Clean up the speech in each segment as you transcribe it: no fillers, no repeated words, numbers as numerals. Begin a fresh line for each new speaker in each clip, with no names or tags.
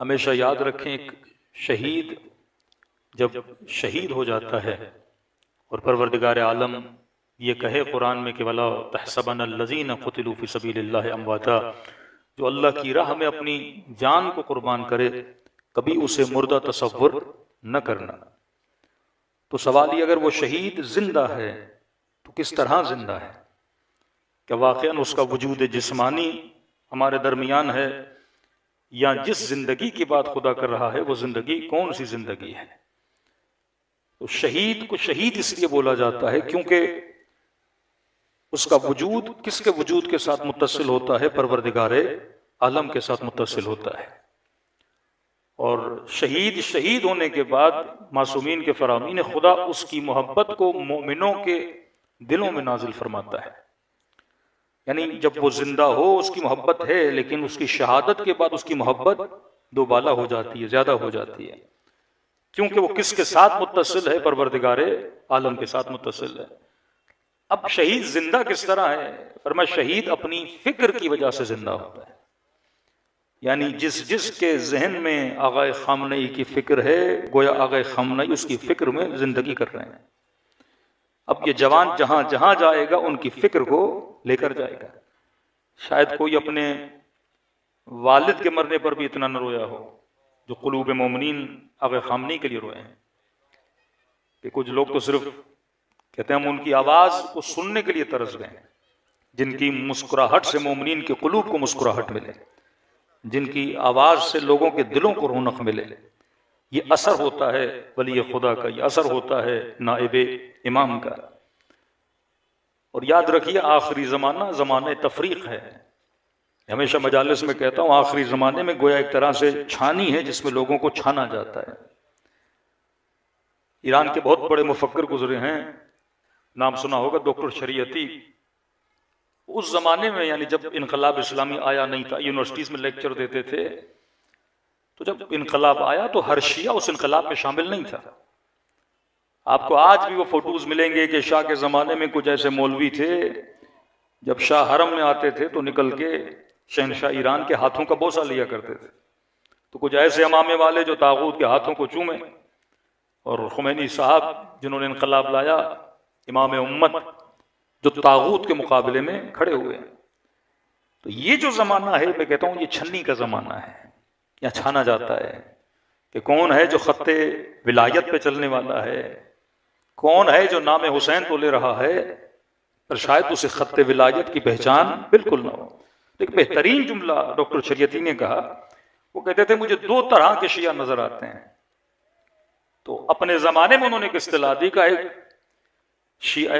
हमेशा याद रखें, एक शहीद जब शहीद हो जाता है और परवरदिगार आलम ये कहे कुरान में कि वला तहसबनल्लज़ीना क़ुतिलू फ़ी सबीलिल्लाहि अमवाता, जो अल्लाह की राह में अपनी जान को कुर्बान करे कभी उसे मुर्दा तसव्वुर न करना। तो सवाल ये, अगर वो शहीद जिंदा है तो किस तरह जिंदा है? क्या वाक़ईन उसका वजूद जिस्मानी हमारे दरमियान है, या जिस जिंदगी की बात खुदा कर रहा है वो जिंदगी कौन सी जिंदगी है? तो शहीद को शहीद इसलिए बोला जाता है क्योंकि उसका वजूद किसके वजूद के साथ मुत्तसिल होता है? परवरदिगारे आलम के साथ मुत्तसिल होता है। और शहीद शहीद होने के बाद मासूमीन के फरामीन खुदा उसकी मोहब्बत को मोमिनों के दिलों में नाजिल फरमाता है। यानी जब वो जिंदा हो उसकी मोहब्बत है, लेकिन उसकी शहादत के बाद उसकी मोहब्बत दोबाला हो जाती है, ज्यादा हो जाती है, क्योंकि वो किसके साथ मुत्तसिल है? परवरदिगारे आलम के साथ मुत्तसिल है। अब शहीद जिंदा किस तरह है? फरमाया शहीद अपनी फिक्र की वजह से जिंदा होता है। यानी जिसके जहन में आगा खामनई की फिक्र है, गोया आगा खामनई उसकी फिक्र में जिंदगी कर रहे हैं। अब ये जवान जहां जहां जाएगा उनकी फिक्र को लेकर जाएगा। शायद कोई अपने वालिद के मरने पर भी इतना न रोया हो जो कुलूब मोमिनीन आगा खामनई के लिए रोए हैं। कि कुछ लोग तो सिर्फ कहते हैं हम उनकी आवाज को सुनने के लिए तरस गए, जिनकी मुस्कुराहट से मोमिनीन के कुलूब को मुस्कुराहट मिले, जिनकी आवाज से लोगों के दिलों को रौनक मिले। ये असर होता है वली खुदा का, ये असर होता है नाइबे इमाम का। और याद रखिए आखिरी जमाना जमाने तफरीक है। हमेशा मजालिस में कहता हूं आखिरी जमाने में गोया एक तरह से छानी है जिसमें लोगों को छाना जाता है। ईरान के बहुत बड़े मुफक्कर गुजरे हैं, नाम सुना होगा डॉक्टर शरीयती। उस जमाने में यानी जब इनकलाब इस्लामी आया नहीं था, यूनिवर्सिटीज में लेक्चर देते थे, तो जब इनकलाब आया तो हर शिया उस इनकलाब में शामिल नहीं था। आपको आज भी वो फोटोज मिलेंगे कि शाह के जमाने में कुछ ऐसे मौलवी थे, जब शाह हरम में आते थे तो निकल के शहनशाह ईरान के हाथों का बोसा लिया करते थे। तो कुछ ऐसे अमामे वाले जो तागूत के हाथों को चूमे, और खुमैनी साहब जिन्होंने इनकलाब लाया, इमाम उम्मत, जो तागूत के मुकाबले में खड़े हुए। तो ये जो जमाना है, मैं कहता हूं ये छन्नी का जमाना है। यहाँ छाना जाता है कि कौन है जो खत्ते विलायत पे चलने वाला है, कौन है जो नाम हुसैन तो ले रहा है पर शायद उसे खत्ते विलायत की पहचान बिल्कुल ना हो। लेकिन बेहतरीन जुमला डॉक्टर शरीयती ने कहा, वो कहते थे मुझे दो तरह के शिया नजर आते हैं। तो अपने जमाने में उन्होंने एक इस्तिलाह दी का, एक शिया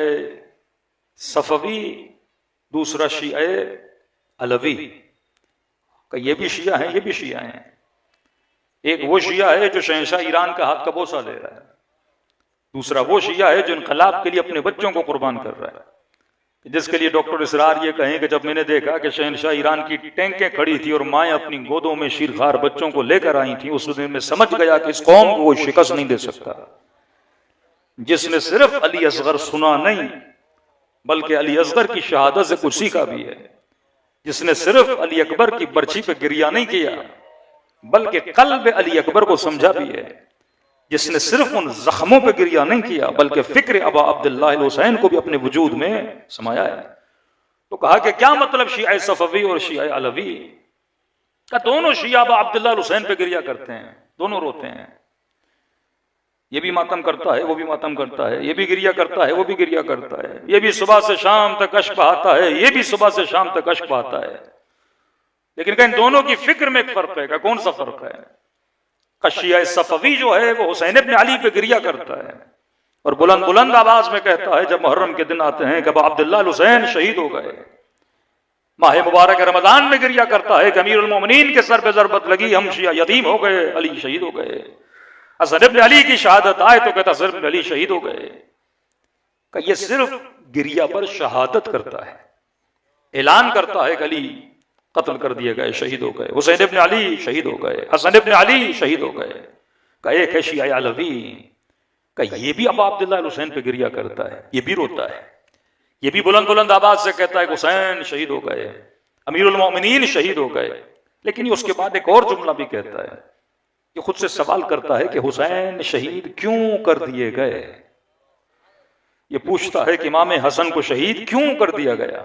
सफवी, दूसरा शिया अलवी। का ये भी शिया है, ये भी शिया हैं। एक वो शिया है जो शहंशाह ईरान का हाथ का बोसा ले रहा है, दूसरा वो शिया है जो इनकलाब के लिए अपने बच्चों को कुर्बान कर रहा है। जिसके लिए डॉक्टर इसरार ये कहें कि जब मैंने देखा कि शहंशाह ईरान की टैंकें खड़ी थी और माएँ अपनी गोदों में शीरखार बच्चों को लेकर आई थी, उस दिन में समझ गया कि इस कौम को कोई शिकस्त नहीं दे सकता। जिसने सिर्फ अली असगर सुना नहीं बल्कि अली असगर की शहादत से कुछ सीखा भी है, जिसने सिर्फ अली अकबर की बर्छी पे गिरिया नहीं किया बल्कि कल्ब अली अकबर को समझा भी है, जिसने सिर्फ उन जख्मों पे गिरिया नहीं किया बल्कि फिक्र अबा अब्दुल्लाह हुसैन को भी अपने वजूद में समाया है। तो कहा कि क्या मतलब शिया सफवी और शिया अलवी का? दोनों शिया अबा अब्दुल्लाह हुसैन पे गिरिया करते हैं, दोनों रोते हैं। ये भी मातम करता है, वो भी मातम करता है, ये भी गिरिया करता है, वो भी गिरिया करता है, ये भी सुबह से शाम तक अश्क बहाता है, ये भी सुबह से शाम तक अश्क बहाता है। लेकिन कहीं दोनों की फिक्र में एक फर्क है। कौन सा फर्क है? शिया सफवी जो है वो हुसैन इब्न अली पे गिरिया करता है और बुलंद बुलंद आवाज में कहता है जब मुहर्रम के दिन आते हैं कि अब्दुल्लाह हुसैन शहीद हो गए। माह मुबारक रमजान में गिरिया करता है कि अमीरुल मोमिनीन के सर पे जरबत लगी, हम शिया यतीम हो गए, अली शहीद हो गए। हसन इब्न अली की शहादत आए तो कहता हसन इब्न अली शहीद हो गए। का ये सिर्फ गिरिया पर शहादत करता है, ऐलान करता है कि अली कत्ल कर दिए गए, शहीद हो गए, हुसैन इब्न अली शहीद हो गए, हसन इब्न अली शहीद हो गए। का एक है शिया अलवी, का ये भी अबा अब्दुल्लाह हुसैन पे गिरिया करता है, ये भी रोता है, ये भी बुलंद बुलंद आवाज से कहता है हुसैन शहीद हो गए, अमीरुल मोमिनीन शहीद हो गए। लेकिन ये उसके बाद एक और जुमला भी कहता है कि खुद से सवाल करता है कि हुसैन शहीद क्यों कर दिए गए। ये पूछता है कि इमाम हसन को शहीद क्यों कर दिया गया।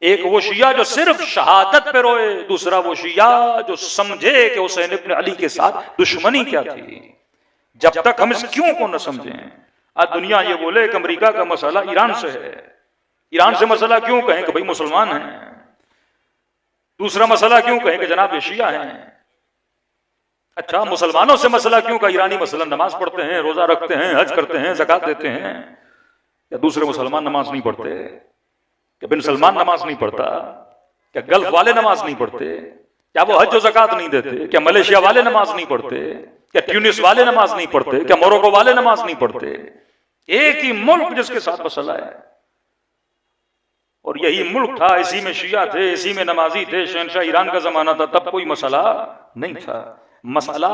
एक वो शिया जो सिर्फ शहादत पे रोए, दूसरा वो शिया जो समझे कि हुसैन इब्न अली के साथ दुश्मनी क्या थी। जब तक हम इस क्यों को न समझें, आज दुनिया ये बोले कि अमेरिका का मसला ईरान से है, ईरान से मसला क्यों कहें कि भाई मुसलमान हैं, दूसरा मसला क्यों कहें कि जनाब ये शिया हैं। अच्छा, मुसलमानों से मसला क्यों का ईरानी मसला नमाज पढ़ते हैं, रोजा रखते हैं, हज करते हैं, ज़कात देते हैं, या दूसरे मुसलमान नमाज नहीं पढ़ते, क्या बिन सलमान नमाज नहीं पढ़ता, क्या गल्फ वाले नमाज नहीं पढ़ते, क्या वो हज और ज़कात नहीं देते, क्या मलेशिया वाले नमाज नहीं पढ़ते, क्या ट्यूनिस वाले नमाज नहीं पढ़ते, क्या मोरक्को वाले नमाज नहीं पढ़ते। एक ही मुल्क जिसके साथ मसला है, और यही मुल्क था, इसी में शिया थे, इसी में नमाजी थे, शहनशाह ईरान का जमाना था, तब कोई मसला नहीं था। मसला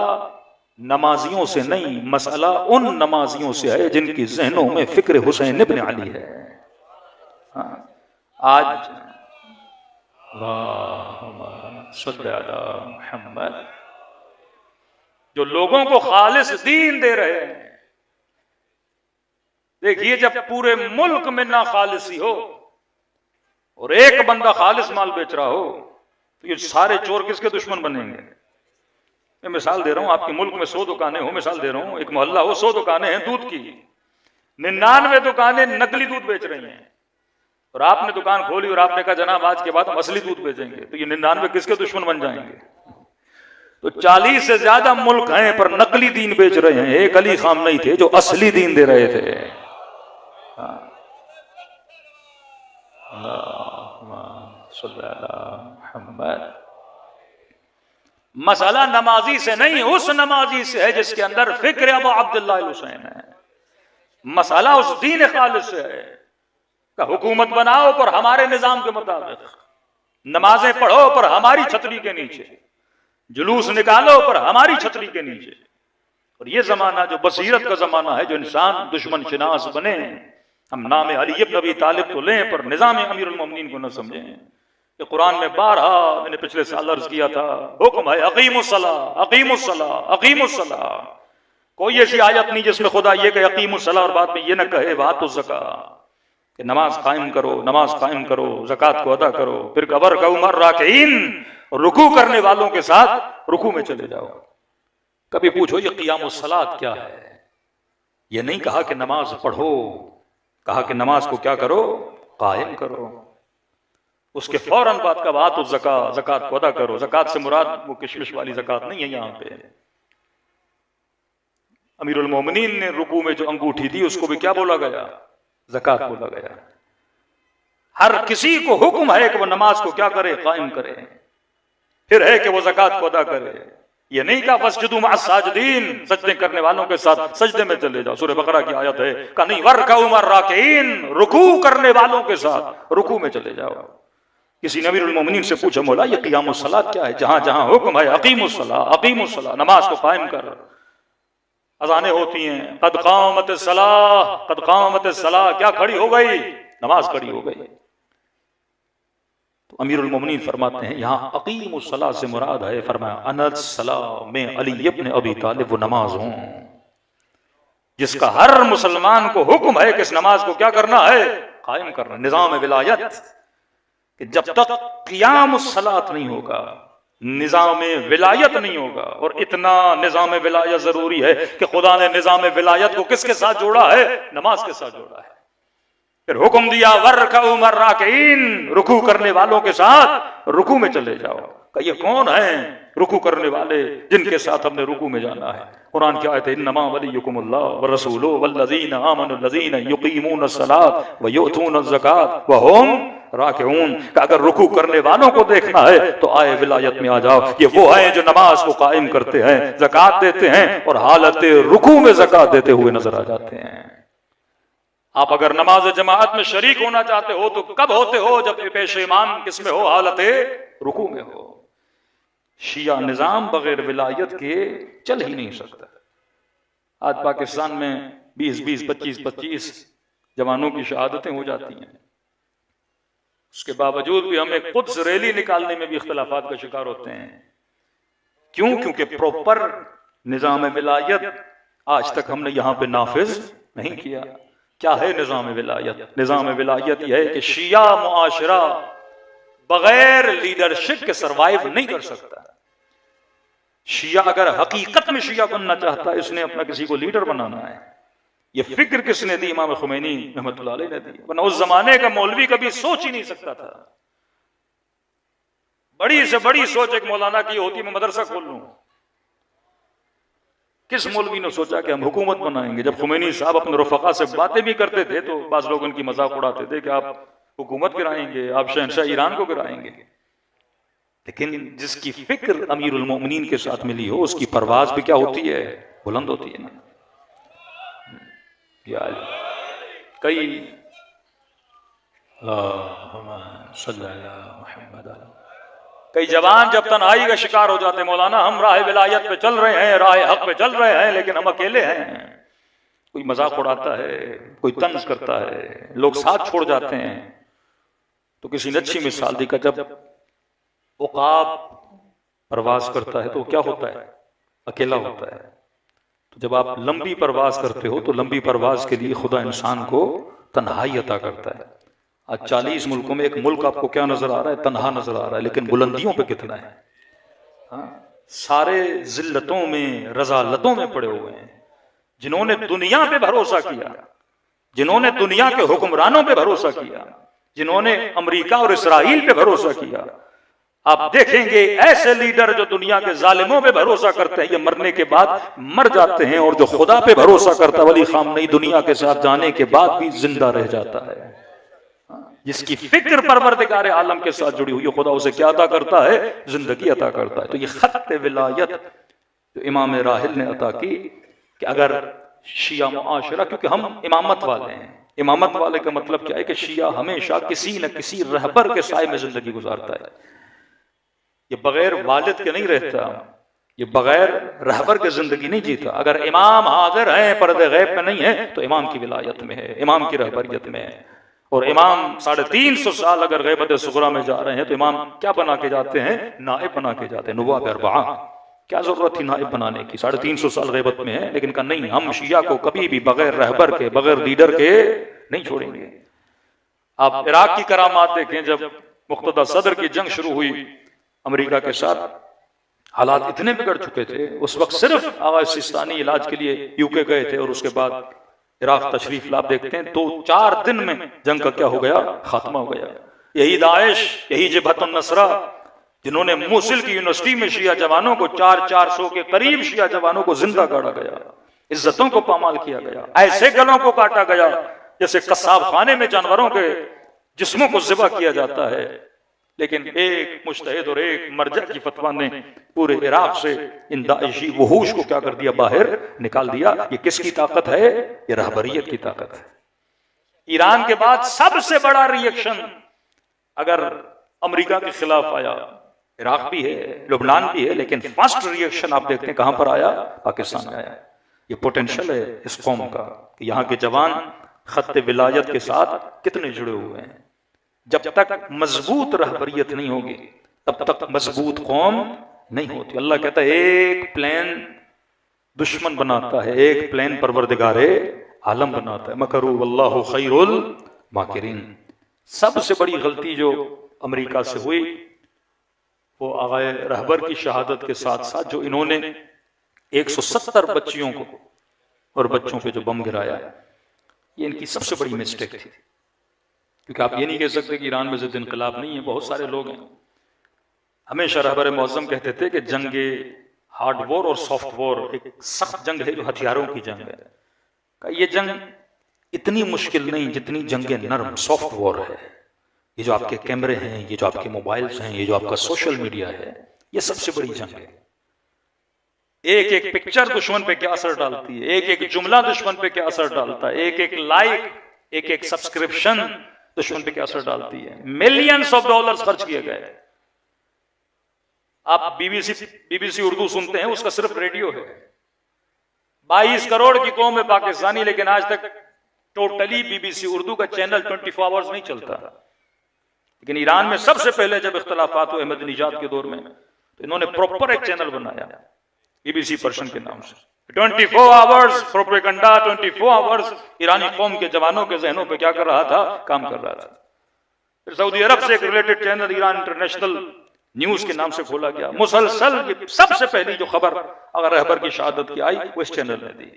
नमाजियों से नहीं, मसला उन नमाजियों से है जिनकी जहनों में फिक्र हुसैन इब्न अली है। हाँ, आज मोहम्मद जो लोगों को खालिस दीन दे रहे हैं, देखिए जब पूरे मुल्क में ना खालिसी हो और एक बंदा खालिस माल बेच रहा हो तो ये सारे चोर किसके दुश्मन बनेंगे। मैं मिसाल दे रहा हूं, आपके मुल्क में 100 दुकानें हो, मिसाल दे रहा हूं, एक मोहल्ला हो, 100 दुकानें हैं दूध की, 99 दुकानें नकली दूध बेच रही हैं, और आपने दुकान खोली और आपने कहा जनाब आज के बाद हम असली दूध बेचेंगे, तो ये 99 किसके दुश्मन बन जाएंगे। तो 40 से ज्यादा मुल्क हैं पर नकली दीन बेच रहे हैं। एक अली खाम नहीं थे जो असली दीन दे रहे थे। मसला नमाजी से नहीं, उस नमाजी से है जिसके अंदर फिक्र अबू अब्दुल्लाह हुसैन है। मसला उस दीन खालिस से है कि हुकूमत बनाओ पर हमारे निजाम के मुताबिक, नमाजें पढ़ो पर हमारी छतरी के नीचे, जुलूस निकालो पर हमारी छतरी के नीचे। और ये जमाना जो बसीरत का जमाना है, जो इंसान दुश्मन शिनास बने, हम नाम अली इब्न अबी तालिब तो लें पर निजाम अमीरुल मोमिनीन को न समझें। कि कुरान में 12 मैंने पिछले साल अर्ज किया था, हुक्म है अकीमुस्सलाह, अकीमुस्सलाह, अकीमुस्सलाह। कोई ऐसी आयत नहीं जिसमें खुदा ये कहे अकीमुस्सलाह और बाद में ये न कहे वातुज़ ज़कात, कि नमाज कायम करो, नमाज कायम करो, ज़कात को अदा करो, फिर कबर का उमर राकीन, रुकू करने वालों के साथ रुकू में चले जाओ। कभी पूछो ये क़ियामुस्सलात क्या है। ये नहीं कहा कि नमाज पढ़ो, कहा कि नमाज को क्या करो, कायम करो। उसके फौरन बाद का बात उस ज़कात को अदा करो। ज़कात से मुराद वो किशमिश वाली ज़कात नहीं है। यहाँ पे अमीरुल मोमिनीन ने रुकू में जो अंगूठी थी उसको भी क्या बोला गया, ज़कात बोला गया। हर किसी को हुक्म है कि वो नमाज को क्या करे, कायम करे, फिर है कि वो ज़कात को अदा करे। ये नहीं कहा फस्जुदू मअस साजिदीन, सजदे करने वालों के साथ सजदे में चले जाओ। सूरह बकरा की आयत है, कहा नहीं वर्कऊ मअर राकिईन, रुकू करने वालों के साथ रुकू में चले जाओ। किसी ने अमीरुल मोमिनीन से पूछा, मौला ये क़ियामुस्सलात क्या है, जहां जहां हुक्म है अकीमुस्सलाह, अकीमुस्सलाह, नमाज को कायम कर। अज़ानें होती हैं, कद क़ामतिस सलाह, कद क़ामतिस सलाह, क्या खड़ी हो गई, नमाज खड़ी हो गई। तो अमीरुल मोमिनीन फरमाते हैं यहाँ अकीमुस्सलाह से मुराद है, फरमाया अनस सलाह, मैं अली इब्न अबी तालिब वो नमाज हूं जिसका हर मुसलमान को हुक्म है कि इस नमाज को क्या करना है, कायम करना। निजाम विलायत कि जब तक क़ियामुस्सलात नहीं होगा, निजाम विलायत नहीं होगा। और इतना निजाम विलायत जरूरी है कि खुदा ने निजाम विलायत को किसके साथ जोड़ा है, नमाज के साथ जोड़ा है। फिर हुक्म दिया वर्कऊ मअर राकिईन, रुकू करने वालों के साथ रुकू में चले जाओ। का ये कौन है रुकू करने वाले जिनके साथ हमने रुकू में जाना है। कुरान की आयत है, इन्नमा वलियुकुमुल्लाह व रसूलुहु वल्लज़ीना आमनु लज़ीना युक़ीमूनस्सलात व युअतूनज़्ज़कात व हुम राकिऊन। का अगर रुकू करने वालों को देखना है तो आए विलायत में आ जाओ। ये वो हैं जो नमाज को कायम करते हैं, ज़कात देते हैं और हालत रुकू में ज़कात देते हुए नजर आ जाते हैं। आप अगर नमाज जमाअत में शरीक होना चाहते हो तो कब होते हो, जब पेश इमाम किसमें हो, हालत रुकू में हो। शिया निजाम बगैर विलायत के चल ही नहीं सकता। आज पाकिस्तान में 20-20, 25-25 जवानों की शहादतें हो जाती हैं। उसके बावजूद भी हम एक कुद्स रैली निकालने में भी इख्तिलाफात का शिकार होते हैं। क्यों? क्योंकि प्रॉपर निजाम विलायत आज तक हमने यहां पे नाफिज नहीं किया। क्या है निजाम विलायत? निजाम विलायत यह है कि शिया मुआशरा बगैर लीडरशिप के सरवाइव नहीं कर सकता। शिया अगर हकीकत में शिया बनना चाहता है, इसने अपना किसी को लीडर बनाना है। ये फिक्र किसने दी? इमाम खुमैनी रहमतुल्लाह अलैह ने दी। वरना उस जमाने का मौलवी कभी सोच ही नहीं सकता था। बड़ी से बड़ी सोच एक मौलाना की होती, मैं मदरसा खोल लूं। किस मौलवी ने सोचा कि हम हुकूमत बनाएंगे? जब खुमैनी साहब अपने रफका से बातें भी करते थे तो बाज लोग उनकी मजाक उड़ाते थे कि आप हुकूमत गिराएंगे, आप शहनशाह ईरान को गिराएंगे। लेकिन जिसकी फिक्र अमीरुल मोमिनीन के साथ मिली हो, उसकी परवाज भी क्या होती है? बुलंद होती है ना। कई कई जवान जब तन्हाई का शिकार हो जाते, मौलाना हम राह विलायत पे चल रहे हैं, राह हक पे चल रहे हैं, लेकिन हम अकेले हैं। कोई मजाक उड़ाता है, कोई तंज करता है, लोग साथ छोड़ जाते हैं। तो किसी ने अच्छी मिसाल दी, जब उकाब परवाज करता है तो क्या होता है? अकेला होता है। तो जब आप लंबी परवाज करते हो तो लंबी परवाज के लिए खुदा इंसान को तन्हाई अता करता है। आज 40 मुल्कों में एक मुल्क आपको क्या नजर आ रहा है? तन्हा नजर आ रहा है, लेकिन बुलंदियों पे कितना है? हाँ, सारे जिल्लतों में, रजालतों में पड़े हुए हैं। जिन्होंने दुनिया पे भरोसा किया, जिन्होंने दुनिया के हुक्मरानों पे भरोसा किया, जिन्होंने अमेरिका और इसराइल पे भरोसा किया, आप देखेंगे ऐसे लीडर जो दुनिया के जालिमों पे भरोसा करते हैं, ये मरने के बाद मर जाते हैं। और जो खुदा पे भरोसा करता है, वली खामनेई दुनिया के साथ जाने के बाद भी जिंदा रह जाता है। जिसकी फिक्र परवरदिगार आलम के साथ जुड़ी हुई है, खुदा उसे क्या अता करता है? जिंदगी अता करता है। तो ये खत्ते विलायत जो इमाम राहिल ने अता की कि अगर शिया मुआशरा, क्योंकि हम इमामत वाले हैं, इमामत वाले का मतलब क्या है कि शिया हमेशा किसी न किसी रहबर के साए में जिंदगी गुजारता है। ये बगैर वालिद के नहीं रहता, ये बगैर रहबर के जिंदगी नहीं जीता। अगर इमाम हाजिर है, पर्दे गैब में नहीं है, तो इमाम की विलायत में है, इमाम की रहबरियत में है। और इमाम 350 साल अगर गैबत सुगरा में जा रहे हैं तो इमाम क्या बना के जाते हैं? नाइब बना के जाते हैं। नुवाब अरबआ, क्या जरूरत थी नाइब बनाने की? 350 साल गैबत में है, लेकिन कहा नहीं, हम शिया को कभी भी बगैर रहबर के, बगैर लीडर के नहीं छोड़ेंगे। आप इराक की करामात देखें, जब मुख्तदा सदर की जंग शुरू हुई अमेरिका के साथ, हालात इतने बिगड़ चुके थे। उस वक्त सिर्फ आगा सिस्तानी इलाज के लिए यूके गए थे और उसके बाद इराक तशरीफ लाभ देखते हैं, 2-4 दिन में जंग का क्या हो गया? खात्मा हो गया। यही दाइश, यही जबहतुन नसरा, जिन्होंने मूसिल की यूनिवर्सिटी में शिया जवानों को 400 के करीब शिया जवानों को जिंदा गाड़ा गया, इज्जतों को पामाल किया गया, ऐसे गलों को काटा गया जैसे कसाब खाने में जानवरों के जिस्मों को ज़िबा किया जाता है। लेकिन एक मुज्तहिद और एक मर्जा की फतवा ने पूरे इराक से इन दाइशी वहूश को क्या कर दिया? बाहर निकाल दिया। ये किसकी ताकत है? ये रहबरियत की ताकत है। ईरान के बाद सबसे बड़ा रिएक्शन अगर अमेरिका के खिलाफ आया, इराक भी है, लुबनान भी है, लेकिन फर्स्ट रिएक्शन आप देखते हैं कहां पर आया? पाकिस्तान में आया। ये पोटेंशियल है इस कौम का कि यहाँ के जवान खत्ते विलायत के साथ कितने जुड़े हुए हैं। जब तक मजबूत रहबरियत नहीं होगी, तब तक मजबूत कौम नहीं होती। अल्लाह कहता है एक प्लान दुश्मन बनाता है, एक प्लान परवरदिगारे आलम बनाता है। मकरू वल्लाहु खैरुल माकिरीन। सबसे बड़ी गलती जो अमेरिका से हुई वो आगाए रहबर की शहादत के साथ साथ जो इन्होंने 170 बच्चियों को और बच्चों पे जो बम गिराया, ये इनकी सबसे बड़ी मिस्टेक थी। क्योंकि आप ये नहीं कह सकते कि ईरान में जिद इनकलाब नहीं है, बहुत सारे लोग हैं। हमेशा रहबर मौज़म कहते थे कि जंगे हार्ड वॉर और सॉफ्ट वॉर, एक सख्त जंग है जो हथियारों की जंग है। ये जंग इतनी मुश्किल नहीं जितनी जंगे नर्म सॉफ्ट वॉर है। ये जो आपके कैमरे हैं, ये जो आपके मोबाइल्स हैं, ये जो आपका सोशल मीडिया है, ये सबसे बड़ी जंग है। एक एक पिक्चर दुश्मन पे क्या असर डालती है, एक एक जुमला दुश्मन पे क्या असर डालता है, एक एक लाइक, एक एक सब्सक्रिप्शन दुश्मन पे क्या असर डालती है। मिलियंस ऑफ डॉलर्स खर्च किए गए। आप बीबीसी उर्दू सुनते हैं, उसका सिर्फ रेडियो है। 22 करोड़ की कौम है पाकिस्तानी, लेकिन आज तक टोटली बीबीसी उर्दू का चैनल 24 आवर्स नहीं चलता। लेकिन ईरान में सबसे पहले जब इख्तलाफात हुए अहमदीनजाद के दौर में, तो इन्होंने प्रॉपर एक चैनल बनाया BBC पर्शियन के नाम से। 24 आवर्स प्रोपेगेंडा, 24 आवर्स ईरानी कौम के जवानों के जहनों पे क्या कर रहा था, काम कर रहा था। फिर सऊदी अरब से एक related channel Iran international news के नाम से खोला गया। मुसलसल सबसे पहली जो खबर अगर रहबर की शहादत की आई वो इस चैनल ने दी।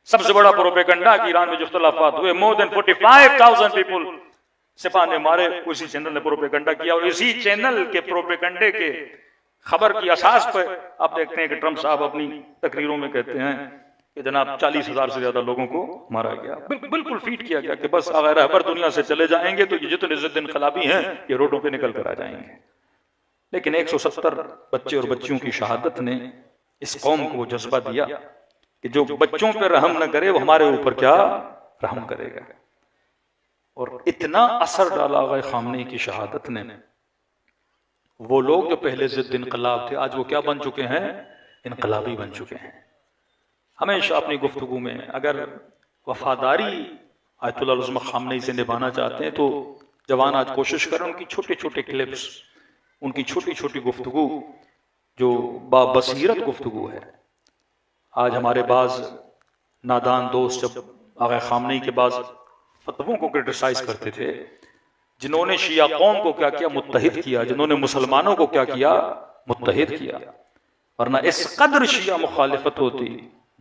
सबसे बड़ा प्रोपेगेंडा कि ईरान में जो इख्तलाफात हुए, मोर देन 45,000 पीपल सिपा ने मारे, उसी चैनल ने प्रोपेगेंडा किया। और इसी चैनल के प्रोपेगेंडे के खबर की असास पर आप देखते हैं कि ट्रंप साहब अपनी तकरीरों में कहते हैं कि जनाब 40,000 से ज्यादा लोगों को मारा गया। बिल्कुल फीट किया गया कि बस अगर रहबर दुनिया से चले जाएंगे तो ये जितने जिद्द इनकलाबी हैं ये रोडों पे निकल कर आ जाएंगे। लेकिन 170 बच्चे और बच्चियों की शहादत ने इस कौम को जज्बा दिया कि जो बच्चों पे रहम न करे वो हमारे ऊपर क्या रहम करेगा। और इतना असर डाला गए खामनेई की शहादत ने, वो लोग जो पहले जिद्द इनकलाब थे आज वो क्या बन चुके हैं, इनकलाबी बन चुके हैं। हमेशा अपनी गुफ्तगू में अगर वफादारी आयतुल्लाह उज़्मा खामनेई से निभाना चाहते हैं तो जवान आज कोशिश करें उनकी छोटे छोटे क्लिप्स, उनकी छोटी छोटी गुफ्तगू जो बाबसीरत गुफ्तगू है। आज हमारे बाज नादान दोस्त जब आगा खामनेई के बाद फतवों को क्रिटिसाइज करते थे, जिन्होंने शिया कौम को क्या किया, मुत्तहिद किया, जिन्होंने मुसलमानों को क्या किया, मुत्तहिद किया। वरना इस कदर शिया मुखालिफत होती,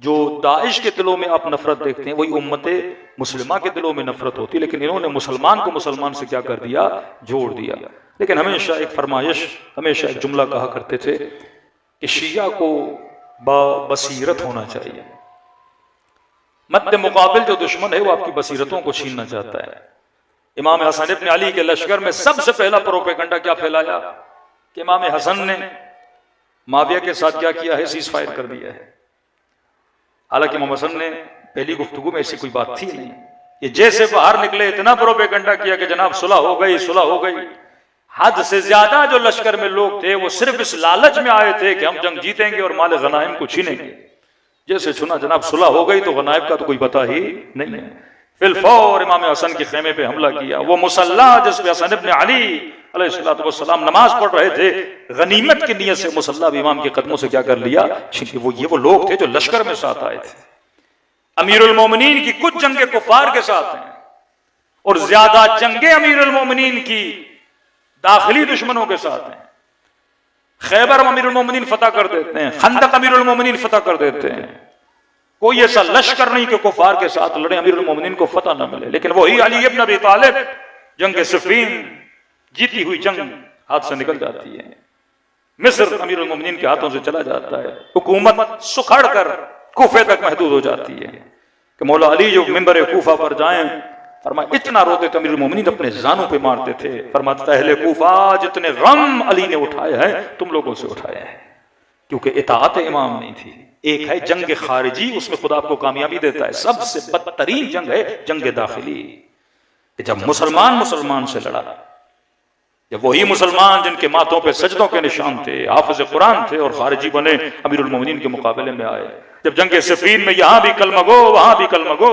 जो दाइश के दिलों में आप नफरत देखते हैं वही उम्मते मुस्लिमा के दिलों में नफरत होती, लेकिन इन्होंने मुसलमान को मुसलमान से क्या कर दिया, जोड़ दिया। लेकिन हमेशा एक फरमाइश, हमेशा एक जुमला कहा करते थे कि शिया को बसीरत होना चाहिए। मद्दे मुकाबिल जो दुश्मन है वो आपकी बसीरतों को छीनना चाहता है। इमाम हसन इब्न अली के लश्कर में सबसे पहला प्रोपेगेंडा क्या फैलाया कि इमाम हसन ने माविया के साथ क्या किया है, सीज फायर कर दिया है। हालांकि इमाम हसन ने पहली गुफ्तगू में ऐसी कोई बात थी नहीं। ये जैसे बाहर निकले इतना प्रोपेगेंडा किया कि जनाब सुलह हो गई, सुलह हो गई। हद से ज्यादा जो लश्कर में लोग थे वो सिर्फ इस लालच में आए थे कि हम जंग जीतेंगे और माल गनाइम को छीनेंगे। जैसे सुना जनाब सुलह हो गई तो गनाइम का तो कोई पता ही नहीं है। फिलफौर इमाम हसन के खेमे पे हमला किया। वो मुसल्ला जिस पे हसन इब्न अली अलैहिस्सलाम नमाज पढ़ रहे थे, गनीमत की नियत से मुसल्ला भी इमाम के कदमों से क्या कर लिया, छीन। वो लोग थे जो लश्कर में साथ आए थे। अमीरुल मोमिनीन की कुछ जंगे कुफार के साथ हैं और ज्यादा जंगे अमीरुल मोमिनीन की दाखिली दुश्मनों के साथ हैं। खैबर अमीरुल मोमिनीन फतह कर देते हैं, खंदक अमीरुल मोमिनीन फतह कर देते हैं। कोई ऐसा लश्कर नहीं कि कुफार के साथ लड़े अमीरुल मोमिनीन को फतह न मिले। लेकिन वही अली इब्न अबी तालिब जंग सिफ़ीन जीती हुई जंग हाथ से निकल जाती है। मिस्र अमीरुल मोमिनीन के हाथों से चला जाता है। हुकूमत सुखड़ कर कूफे तक महदूद हो जाती है कि मौला अली जो मिंबर कूफा पर जाएं, फरमाया इतना रोते थे अमीरुल मोमिनीन अपने जानों पे मारते थे। फरमाता अहले कूफा जितने गम अली ने उठाए हैं तुम लोगों से उठाए हैं, क्योंकि इताअत इमाम नहीं थी। एक है जंग खारिजी, उसमें खुदा आपको कामयाबी देता है। सबसे बदतरीन जंग है जंग दाखिली, जब मुसलमान मुसलमान से लड़ा, जब वही मुसलमान जिनके माथों पे सजदों के निशान थे, हाफिज कुरान थे और खारिजी बने अमीरुल मोमिनीन के मुकाबले में आए। जब जंग सिफ़ीन में यहां भी कलमा गो वहां भी कलमा गो,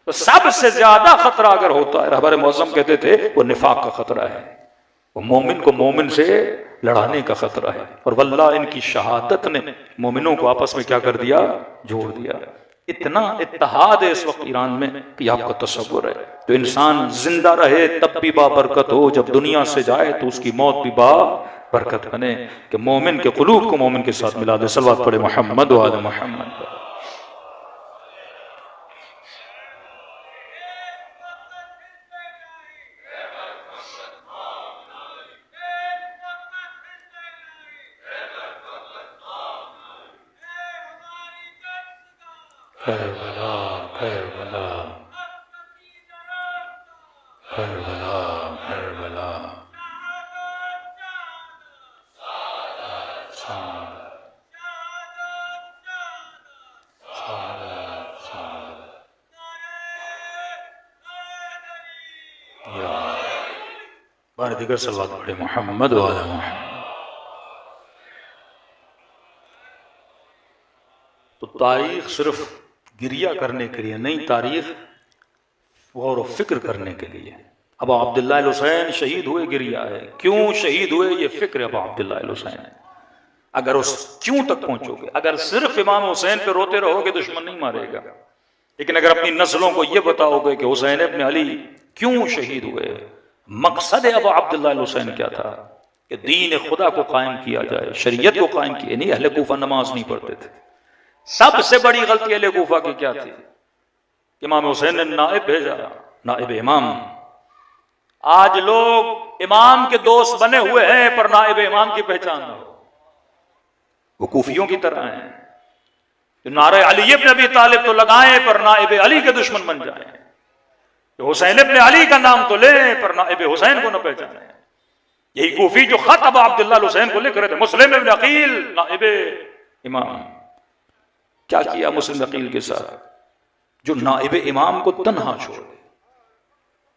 तो सबसे ज्यादा खतरा अगर होता है, रहबर मौसम कहते थे, वो निफाक का खतरा है। वो मोमिन को मोमिन से लड़ाने का खतरा है। और वल्लाह इनकी शहादत ने मोमिनों को आपस में क्या कर दिया, जोड़ दिया। इतना इत्तेहाद है इस वक्त ईरान में कि आपका तसव्वुर है। तो इंसान जिंदा रहे तब भी बाबरकत हो, जब दुनिया से जाए तो उसकी मौत भी बाबरकत बने। कि मोमिन के कुलूब को मोमिन के साथ मिला दे। सल्लल्लाहु अलैहि मोहम्मद व आले Muhammad. Karbala Karbala Karbala Karbala बार दिगर सल्लल्लाहु अलैहि मोहम्मद व आले मोहम्मद। तो तारीख सिर्फ गिरिया करने के लिए नहीं, तारीख गौर व फिक्र करने के लिए। अबू अब्दुल्लाह हुसैन शहीद हुए, गिरिया है। क्यों शहीद हुए ये फिक्र अबू अब्दुल्लाह हुसैन है। अगर उस क्यों तक पहुंचोगे, अगर सिर्फ इमाम हुसैन पे रोते रहोगे दुश्मन नहीं मारेगा, लेकिन अगर अपनी नस्लों को यह बताओगे कि हुसैन इब्न अली क्यों शहीद हुए, मकसद अबू अब्दुल्लाह हुसैन क्या था कि दीन खुदा को कायम किया जाए, शरीयत को कायम किया। नहीं, अहले कूफा नमाज नहीं पढ़ते थे। सबसे बड़ी गलती अहले कूफा की क्या थी? इमाम हुसैन ने नाइब भेजा, नाइब इमाम। आज लोग इमाम के दोस्त बने हुए हैं पर नाइब इमाम की पहचान न हो, वो कूफियों की तरह हैं। नारे अली इब्न अबी तालिब तो लगाएं पर नाइब अली के दुश्मन बन जाएं। हुसैन इब्न अली का नाम तो लें पर नाइब हुसैन को न पहचाने। यही कूफी जो खत अबू अब्दुल्लाह हुसैन को लिख रहे थे, मुस्लिम इब्न अकील नाइब इमाम। क्या किया मुस्लिम अकील के साथ? जो नाइब इमाम को तन्हा छोड़ दे।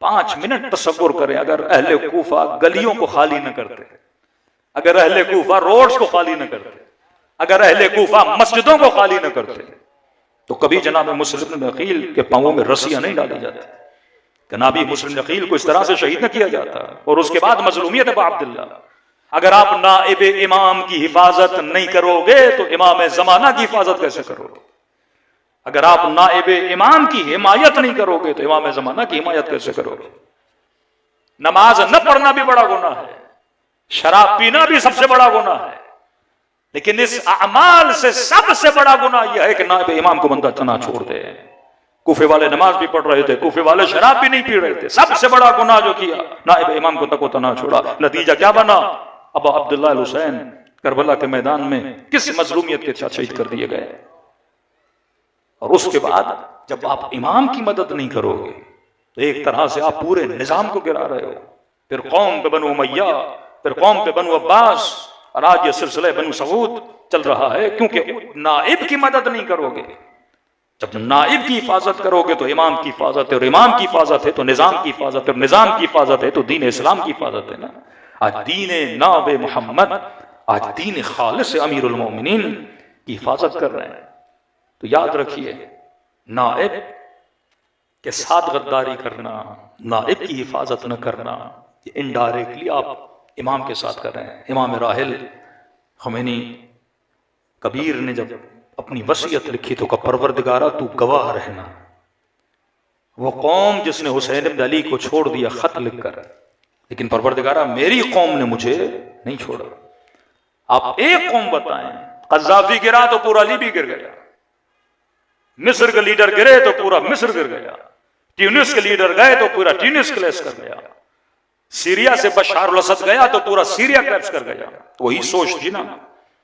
5 मिनट तसव्वुर करें, अगर अहले कूफा गलियों को खाली न करते, अगर अहले कूफा रोड्स को खाली न करते, अगर अहले कूफा मस्जिदों को खाली न करते, तो कभी जनाब मुस्लिम इब्न अकील के पांवों में रस्सियां नहीं डाली जाती, जनाबी मुस्लिम अकील को इस तरह से शहीद न किया जाता। और उसके बाद मजलूमियत अबू अब्दुल्लाह। अगर आप नाइब इमाम की हिफाजत नहीं करोगे तो इमाम जमाना की हिफाजत कैसे करोगे? अगर आप नाइब इमाम की हिमायत नहीं करोगे तो इमाम जमाना की हिमायत कैसे करोगे? नमाज न पढ़ना भी बड़ा गुनाह है, शराब पीना भी सबसे बड़ा गुनाह है, लेकिन इस अमाल से सबसे बड़ा गुनाह यह है कि नाइब इमाम को बंदा तना छोड़ दे। कूफे वाले नमाज भी पढ़ रहे थे, कूफे वाले शराब भी नहीं पी रहे थे, सबसे बड़ा गुनाह जो किया नाइब इमाम को तको तना छोड़ा। नतीजा क्या बना? अबू अब्दुल्लाह हुसैन करबला के मैदान में किस मजलूमियत के साथ शहीद कर दिए गए। और उसके बाद जब आप इमाम की मदद नहीं करोगे तो एक तरह से आप पूरे निजाम को गिरा रहे हो। फिर कौम पे बनु उमैया, फिर कौम पे बनु अब्बास, और आज ये सिलसिला बनु सऊद चल रहा है, क्योंकि नाइब की मदद नहीं करोगे। जब नाइब की हिफाजत करोगे तो इमाम की हिफाजत है, और इमाम की हिफाजत है तो निजाम की हिफाजत है, और निजाम की हिफाजत है तो दीन इस्लाम की हिफाजत है ना। आज दीन नाब मोहम्मद, आज दीन खालिस अमीरुल मोमिनीन की हिफाजत कर रहे हैं। तो याद रखिए, नाइब के साथ गद्दारी करना, नाइब की हिफाजत न करना, ये इनडायरेक्टली आप इमाम के साथ कर रहे हैं। इमाम राहिल ख़ुमैनी कबीर ने जब अपनी वसीयत लिखी तो कहा, परवरदिगारा तू गवाह रहना, वो कौम जिसने हुसैन इब्न अली को छोड़ दिया खत लिखकर, लेकिन परवरदिगारा मेरी कौम ने मुझे नहीं छोड़ा। आप एक कौम बताएं, कज़्ज़ाफ़ी गिरा तो पूरा लीबी गिर गया, मिस्र के लीडर गिरे तो पूरा मिस्र गिर गया, ट्यूनिस के लीडर गए तो पूरा ट्यूनिस क्लैश कर गया, सीरिया से बशार अल असद गया तो पूरा सीरिया क्लैश कर गया। वही सोच थी ना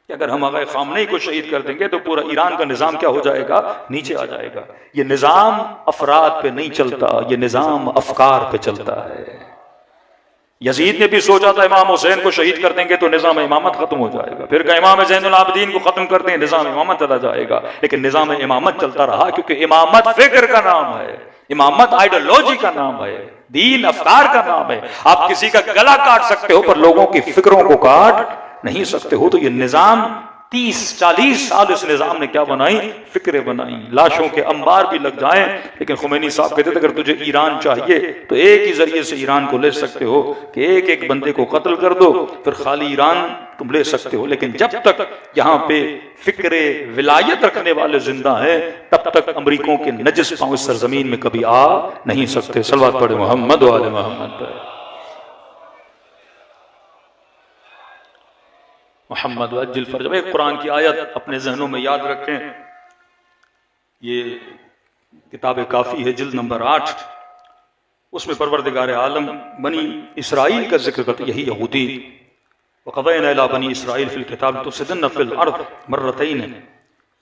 कि अगर हम आगे खामनेई को शहीद कर देंगे तो पूरा ईरान का निजाम क्या हो जाएगा? नीचे आ जाएगा। ये निजाम अफराद पे नहीं चलता, ये निजाम अफकार पे चलता है। यजीद ने भी सोचा था इमाम हुसैन को शहीद कर देंगे तो निजाम इमामत खत्म हो जाएगा, फिर कहा इमाम ज़ैनुल आबिदीन को खत्म कर दें निजाम इमामत चला जाएगा, लेकिन निजाम इमामत चलता रहा, क्योंकि इमामत फिक्र का नाम है, इमामत आइडियोलॉजी का नाम है, दीन अफकार का नाम है। आप किसी का गला काट सकते हो पर लोगों की फिक्रों को काट नहीं सकते हो। तो ये निजाम 30-40 साल इस निजाम ने क्या बनाई? फिक्रें बनाई, लाशों के अंबार भी लग जाएं। लेकिन खुमैनी साहब कहते थे अगर तुझे ईरान चाहिए तो एक ही जरिए से ईरान को ले सकते हो कि एक एक बंदे को कत्ल कर दो, फिर खाली ईरान तुम ले सकते हो। लेकिन जब तक यहाँ पे फिक्रे विलायत रखने वाले जिंदा हैं तब तक अमरीकों के नजिस पांव इस सरजमीन में कभी आ नहीं सकते। सल्लल्लाहु अलैहि मोहम्मद व आले मोहम्मद। मोहम्मद वज्जिल फरज। एक कुरान की आयत अपने जहनों में याद रखें, ये किताब काफ़ी है जिल्द नंबर 8, उसमें परवरदिगार आलम बनी इसराइल का जिक्र करते, यही यहूदी वक़ज़ैना इला बनी इसराइल फिल किताब तुफ़सिदुन फिल अर्ज़ मर्रतैन।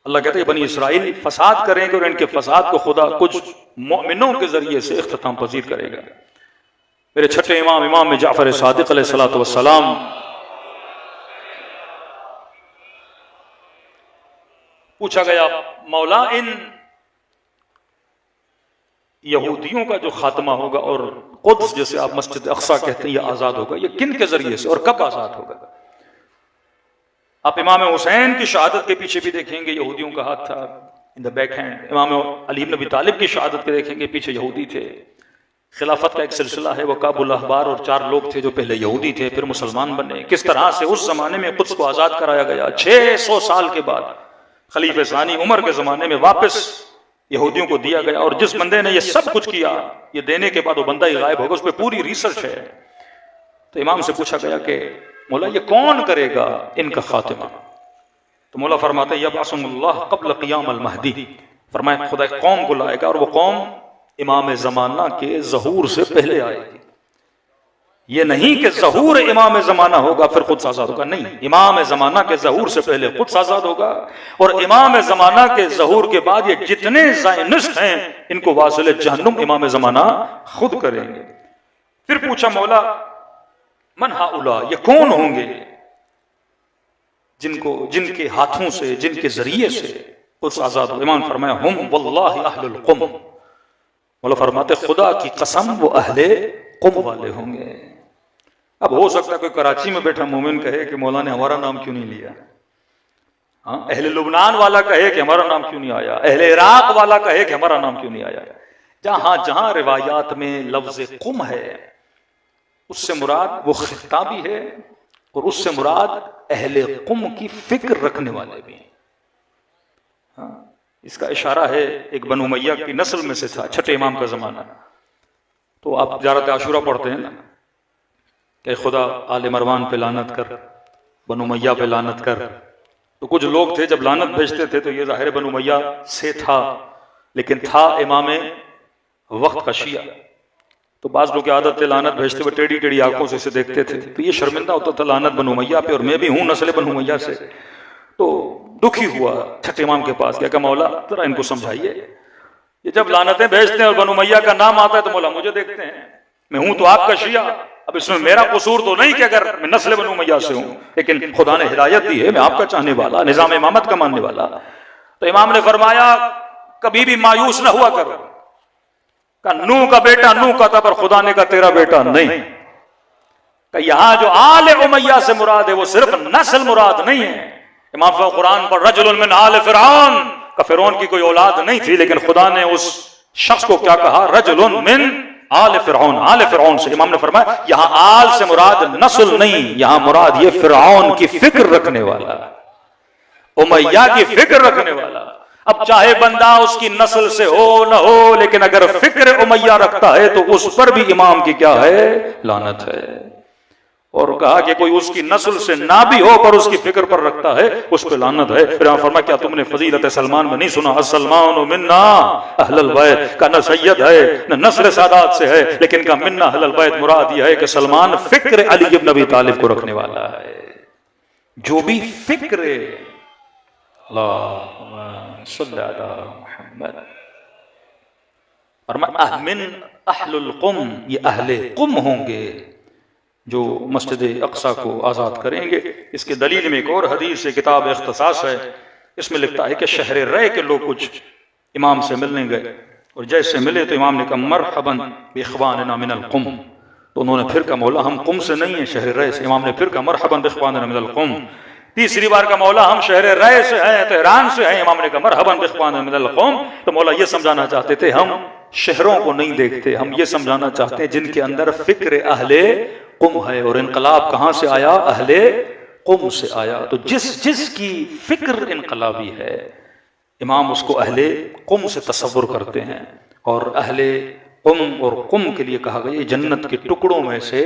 अल्लाह कहते हैं बनी इसराइल फसाद करेंगे और इनके फसाद को खुदा कुछ मोमिनों के जरिए से इख्तिताम पजीर करेगा। मेरे छठे इमाम जाफ़र सादिक़ अलैहिस्सलातु वस्सलाम पूछा गया, मौला इन यहूदियों का जो खात्मा होगा और कुद्स जैसे आप मस्जिद अक्सा कहते हैं ये आजाद होगा, ये किन के जरिए से और कब आजाद होगा? आप इमाम हुसैन की शहादत के पीछे भी देखेंगे यहूदियों का हाथ था, इन द बैक हैंड। इमाम अली इब्न अबी तालिब की शहादत के देखेंगे पीछे यहूदी थे। खिलाफत का एक सिलसिला है, वो काबुल अहबार और 4 लोग थे जो पहले यहूदी थे फिर मुसलमान बने। किस तरह से उस जमाने में कुद्स को आजाद कराया गया। 600 साल के बाद खलीफे सानी उमर के जमाने में वापस यहूदियों को दिया गया। और जिस बंदे ने ये सब कुछ किया, ये देने के बाद वो बंदा ही गायब होगा। उस पर पूरी रिसर्च है। तो इमाम से पूछा गया कि मौला ये कौन करेगा इनका खातिमा? तो मौला फरमाते यबअसुल्लाह क़ब्ल क़ियाम अल महदी, फरमाया खुदा कौम को लाएगा और वो कौम इमाम ज़माना के ज़हूर से पहले आएगी। ये नहीं कि ज़हूर इमाम ज़माना होगा फिर खुद आज़ाद होगा, नहीं, इमाम ज़माना के ज़हूर से पहले खुद आज़ाद होगा। और इमाम ज़माना के ज़हूर के बाद ये जितने ज़ायनिस्ट हैं इनको वासिल जहन्नुम इमाम ज़माना खुद करेंगे। फिर पूछा मौला मन हाउला, ये कौन होंगे जिनके हाथों से जिनके जरिए से खुद आज़ाद हो? इमाम फरमाया हम वल्लाहि अहलुल क़ुम, मौला फरमाते खुदा की कसम वो अहले कुम वाले होंगे। अब हो सकता है कोई कराची में बैठा मोमिन कहे कि मौला ने हमारा नाम क्यों नहीं लिया। हाँ, अहले लुबनान वाला कहे कि हमारा नाम क्यों नहीं आया, अहले इराक वाला कहे कि हमारा नाम क्यों नहीं आया। जहां जहां रिवायात में लफ्ज कुम है उससे मुराद वो खिताबी है और उससे मुराद अहले कुम की फिक्र रखने वाले भी हैं। हाँ, इसका इशारा है एक बनु उमय्या की नस्ल में से था, छठे इमाम का जमाना। तो आप ज़ियारत आशूरा पढ़ते हैं ना कि खुदा आले मरवान पे लानत कर, बनु उमय्या पे लानत कर। तो कुछ लोग थे जब लानत भेजते थे तो ये ज़ाहिर बनु उमय्या से था, लेकिन था इमाम वक्त का शिया। तो बाज़ लोग की आदत है लानत भेजते हुए टेढ़ी टेढ़ी आंखों से इसे देखते थे। तो ये शर्मिंदा होता था लानत बनु उमय्या पे, और मैं भी हूँ नस्ल बनु उमय्या से। तो दुखी हुआ, छठे इमाम के पास गया, मौला जरा इनको समझाइए, ये जब लानतें भेजते हैं और बनु उमय्या का नाम आता है तो मौला मुझे देखते हैं, मैं हूं तो आपका शिया। अब इसमें मेरा कसूर तो नहीं कि अगर मैं नस्ल बनु उमय्या से हूं, लेकिन खुदा ने हिदायत दी है, मैं आपका चाहने वाला, निजाम इमामत का मानने वाला। तो इमाम ने फरमाया कभी भी मायूस ना हुआ करो। नूह का बेटा नूह का था पर खुदा ने कहा तेरा बेटा नहीं। यहां जो आले उमय्या से मुराद है वो सिर्फ नस्ल मुराद नहीं है। इमाम कुरान पर रजुल मिन आले फिरौन का, फिरौन की कोई औलाद नहीं थी, लेकिन खुदा ने उस शख्स को क्या कहा, रजुल मिन आले फिरौन, आले फिरौन से। इमाम ने फरमाया यहां आल से मुराद नस्ल नहीं, यहां मुराद ये फिरौन की फिक्र रखने वाला, उमय्या की फिक्र रखने वाला। अब चाहे बंदा उसकी नस्ल से हो न हो, लेकिन अगर फिक्र उमय्या रखता है तो उस पर भी इमाम की क्या है, लानत है। और कहा कि कोई उसकी नस्ल से ना भी हो पर उसकी फिक्र पर रखता है, उस पर लानत है। फिर फरमाया क्या तुमने फजीलत सलमान में नहीं सुना, सलमान मिन्ना अहलल बैत का, न सैयद है न नस्ल सादात से है, लेकिन का मिन्ना अहलल बैत मुराद यह है कि सलमान फिक्र अली इब्न अबी तालिब को रखने वाला है। जो भी फिक्र अहलुल कुम, ये अहले कुम होंगे जो मस्जिद अक्सा को आज़ाद करेंगे। इसके दलील में एक और हदीस है, किताब इख्तिसास है, इसमें लिखता है कि शहर रे के लोग कुछ इमाम से मिलने गए और जैसे मिले तो इमाम ने कहा मरहबन बिइख्वानिना मिनल कुम। तो उन्होंने फिर कहा मौला हम कुम से नहीं है, शहर रे से। इमाम ने फिर कहा मरहबन बिइख्वानिना मिनल कुम। तीसरी बार का मौला हम शहर रे से हैं, तेहरान से हैं। इमाम ने कहा मरहबन बिइख्वानिना मिनल कुम। तो मौला ये समझाना चाहते थे हम शहरों को नहीं देखते, हम ये समझाना चाहते हैं जिनके अंदर फिक्र अहले कुम है। और इनकलाब कहां से आया, अहले कुम से आया। तो जिस की फिक्र इनकलाबी है इमाम उसको अहले कुम से तसव्वुर करते हैं। और अहले कुम और कुम के लिए कहा गया जन्नत के टुकड़ों में से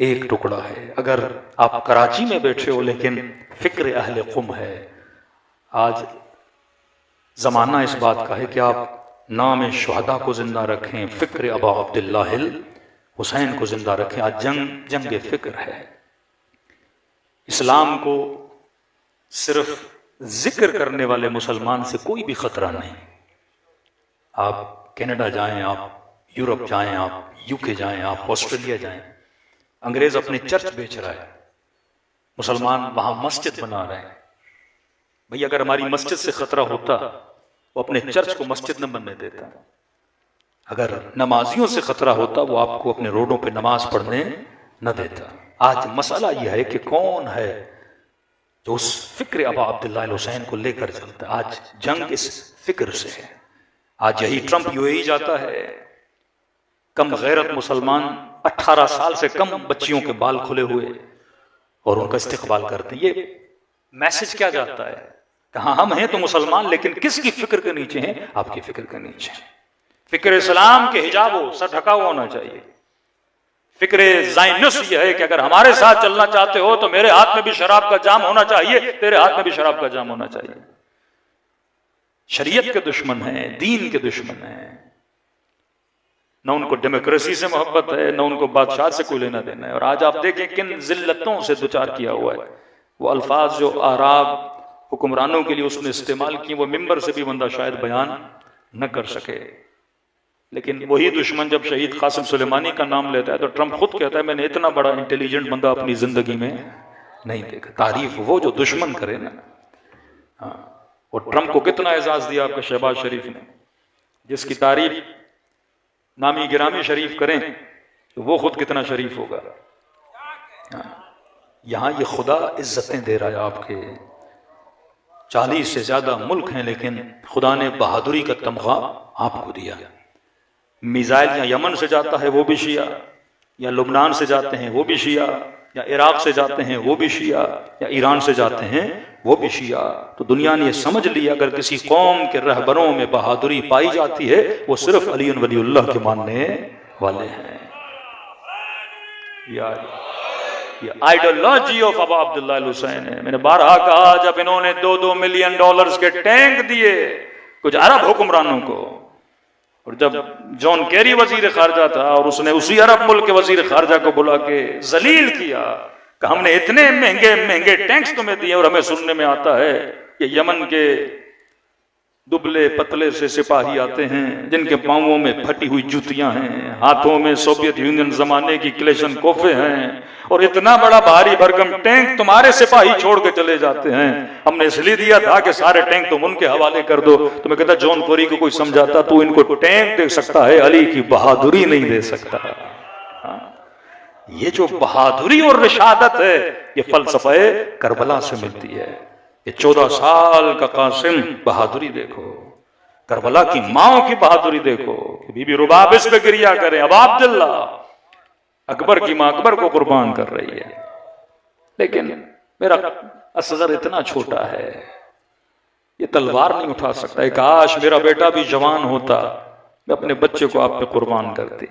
एक टुकड़ा है। अगर आप कराची में बैठे हो लेकिन फिक्र अहले कुम है, आज जमाना इस बात का है कि आप नाम शुहदा को जिंदा रखें, फिक्र अबा अब्दुल्लाह हुसैन को जिंदा रखें। आज जंग फिक्र है। इस्लाम को सिर्फ जिक्र करने वाले मुसलमान से कोई भी खतरा नहीं। आप कनाडा जाएं, आप यूरोप जाएं, आप यूके जाएं, आप ऑस्ट्रेलिया जाएं, अंग्रेज अपने चर्च बेच रहा है, मुसलमान वहां मस्जिद बना रहे हैं। भाई अगर हमारी मस्जिद से खतरा होता वो अपने चर्च को मस्जिद न बनने देता। अगर नमाजियों से खतरा होता वो आपको अपने रोडों पे नमाज पढ़ने न देता। आज मसला यह है कि कौन है जो उस फिक्र अबा अब्दुल्लाह हुसैन को लेकर चलता है। आज जंग इस फिक्र से है। आज यही ट्रंप यूएई जाता है, कम गैरत मुसलमान 18 साल से कम बच्चियों के बाल खुले हुए और उनका इस्तिकबाल करते हैं। ये मैसेज क्या जाता है? कहाँ हम हैं तो मुसलमान, लेकिन किसकी फिक्र के नीचे हैं? आपकी फिक्र के नीचे। फिक्र इस्लाम के हिजाब हो, सर ढका हुआ होना चाहिए। फिक्र ज़ायनिस्ट ये है कि अगर हमारे साथ चलना चाहते हो तो मेरे हाथ में भी शराब का जाम होना चाहिए, तेरे हाथ में भी शराब का जाम होना चाहिए। शरीयत के दुश्मन हैं, दीन के दुश्मन हैं। न उनको डेमोक्रेसी से मोहब्बत है, न उनको बादशाह से कोई लेना देना है। और आज आप देखें किन जिल्लतों से दुचार किया हुआ है। वो अल्फाज जो आराब हुक्मरानों के लिए उसने इस्तेमाल किए, वो मिंबर से भी बंदा शायद बयान न कर सके। लेकिन वही दुश्मन जब शहीद कासिम सुलेमानी का नाम लेता है तो ट्रंप खुद कहता है मैंने इतना बड़ा इंटेलिजेंट बंदा अपनी जिंदगी में नहीं देखा। तारीफ वो जो दुश्मन करे ना। हाँ, और ट्रंप को कितना एजाज दिया आपका शहबाज शरीफ ने, जिसकी तारीफ नामी गिरामी शरीफ करें तो वो खुद कितना शरीफ होगा। हाँ, यहां ये खुदा इज्जतें दे रहा है आपके। 40 से ज्यादा मुल्क हैं, लेकिन खुदा ने बहादुरी का तमगा आपको दिया। मिसाइल या यमन से जाता है वो भी शिया, या लुबनान से जाते हैं वो भी शिया, या इराक से जाते हैं वो भी शिया, या ईरान से जाते हैं वो भी शिया। तो दुनिया ने समझ लिया अगर किसी कौम के रहबरों में बहादुरी पाई जाती है वो सिर्फ अली वलीउल्लाह के मानने वाले हैं। ये आइडियोलॉजी ऑफ अबू अब्दुल्लाह अल हुसैन है। मैंने बारहा कहा, जब इन्होंने $2-2 मिलियन के टैंक दिए कुछ अरब हुक्मरानों को, और जब जॉन कैरी वजीर खारजा था और उसने उसी अरब मुल्क के वजीर खारजा को बुला के जलील किया कि हमने इतने महंगे महंगे टैंक्स तुम्हें दिए, और हमें सुनने में आता है कि यमन के दुबले पतले से सिपाही आते हैं जिनके पांवों में फटी हुई जूतियां हैं, हाथों में सोवियत यूनियन जमाने की क्लेशन कोफे हैं, और इतना बड़ा भारी भरकम टैंक तुम्हारे सिपाही छोड़ के चले जाते हैं। हमने इसलिए दिया था कि सारे टैंक तुम उनके हवाले कर दो। तो मैं कहता जॉन कोरी को कोई समझाता तो इनको टैंक दे सकता है, अली की बहादुरी नहीं दे सकता। ये जो बहादुरी और रिशादत है ये फलसफे करबला से मिलती है। ये 14 साल का कासिम बहादुरी देखो, करबला की माओ की बहादुरी देखो। बीबी रुबाब इस पे गिरिया करें, अब अब्दुल्ला अकबर की मां अकबर को कुर्बान कर रही है। लेकिन मेरा असगर इतना छोटा है, ये तलवार नहीं उठा सकता। काश मेरा बेटा भी जवान होता, मैं अपने बच्चे को आप पे कुर्बान करती।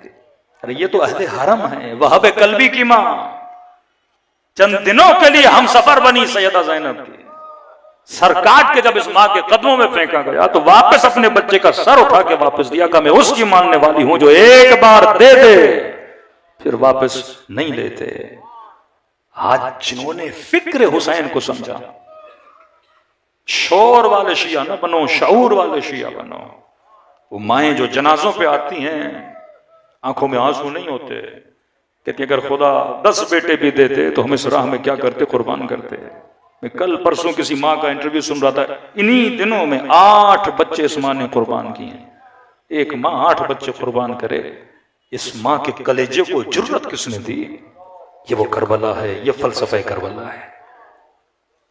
अरे ये तो अहले हरम है, वहाब कल्बी की मां चंद दिनों के लिए हम सफर बनी सैयदा ज़ैनब की। सर काट के जब इस मां के कदमों में फेंका गया तो वापस अपने बच्चे का सर उठा के वापस दिया कि मैं उसकी मानने वाली हूं जो एक बार दे दे फिर वापस नहीं लेते। आज जिन्होंने फिक्र हुसैन को समझा, शोर वाले शिया न बनो, शऊर वाले शिया बनो। वो माएं जो जनाजों पे आती हैं आंखों में आंसू नहीं होते, कहती अगर खुदा 10 बेटे भी देते तो हम इस राह में क्या करते, कुर्बान करते। मैं कल परसों किसी माँ का इंटरव्यू सुन रहा था, इन्हीं दिनों में 8 बच्चे इस माँ ने कुर्बान किए। एक माँ 8 बच्चे कुर्बान करे, इस माँ के कलेजे को जुर्रत किसने दी? ये वो करबला है, ये फलसफे करबला है।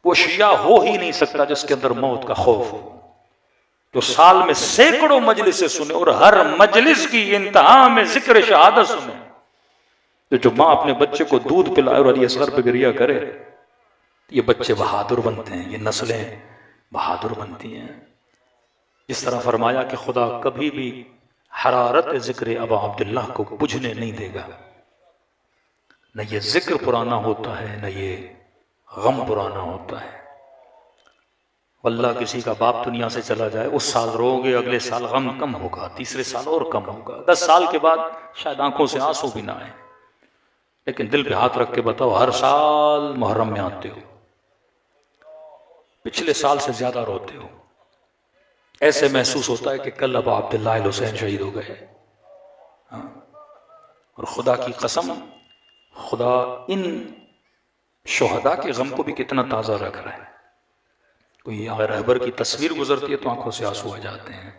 वो शिया हो ही नहीं सकता जिसके अंदर मौत का खौफ हो, जो साल में सैकड़ों मजलिसें सुने और हर मजलिस की इंतहा में जिक्र शहादत सुने। तो जो माँ अपने बच्चे को दूध पिलाए और अली असगर पे गिरिया करे, ये बच्चे बहादुर बनते हैं, ये नस्लें बहादुर बनती हैं। इस तरह फरमाया कि खुदा कभी भी हरारत जिक्र अबू अब्दुल्लाह को बुझने नहीं देगा। न ये जिक्र पुराना होता है, न ये गम पुराना होता है। वल्लाह किसी का बाप दुनिया से चला जाए, उस साल रोगे, अगले साल गम कम होगा, तीसरे साल और कम होगा, 10 साल के बाद शायद आंखों से आंसू भी ना आए। लेकिन दिल पे हाथ रख के बताओ, हर साल मुहर्रम में आते हो, पिछले साल से ज्यादा रोते हो। ऐसे महसूस होता है कि कल अबू अब्दुल्लाह अल हुसैन शहीद हो गए। और खुदा की कसम, खुदा इन शुहदा के गम को भी कितना ताज़ा रख रहा है। कोई अगर रहबर की तस्वीर गुजरती है तो आंखों से आंसू आ जाते हैं।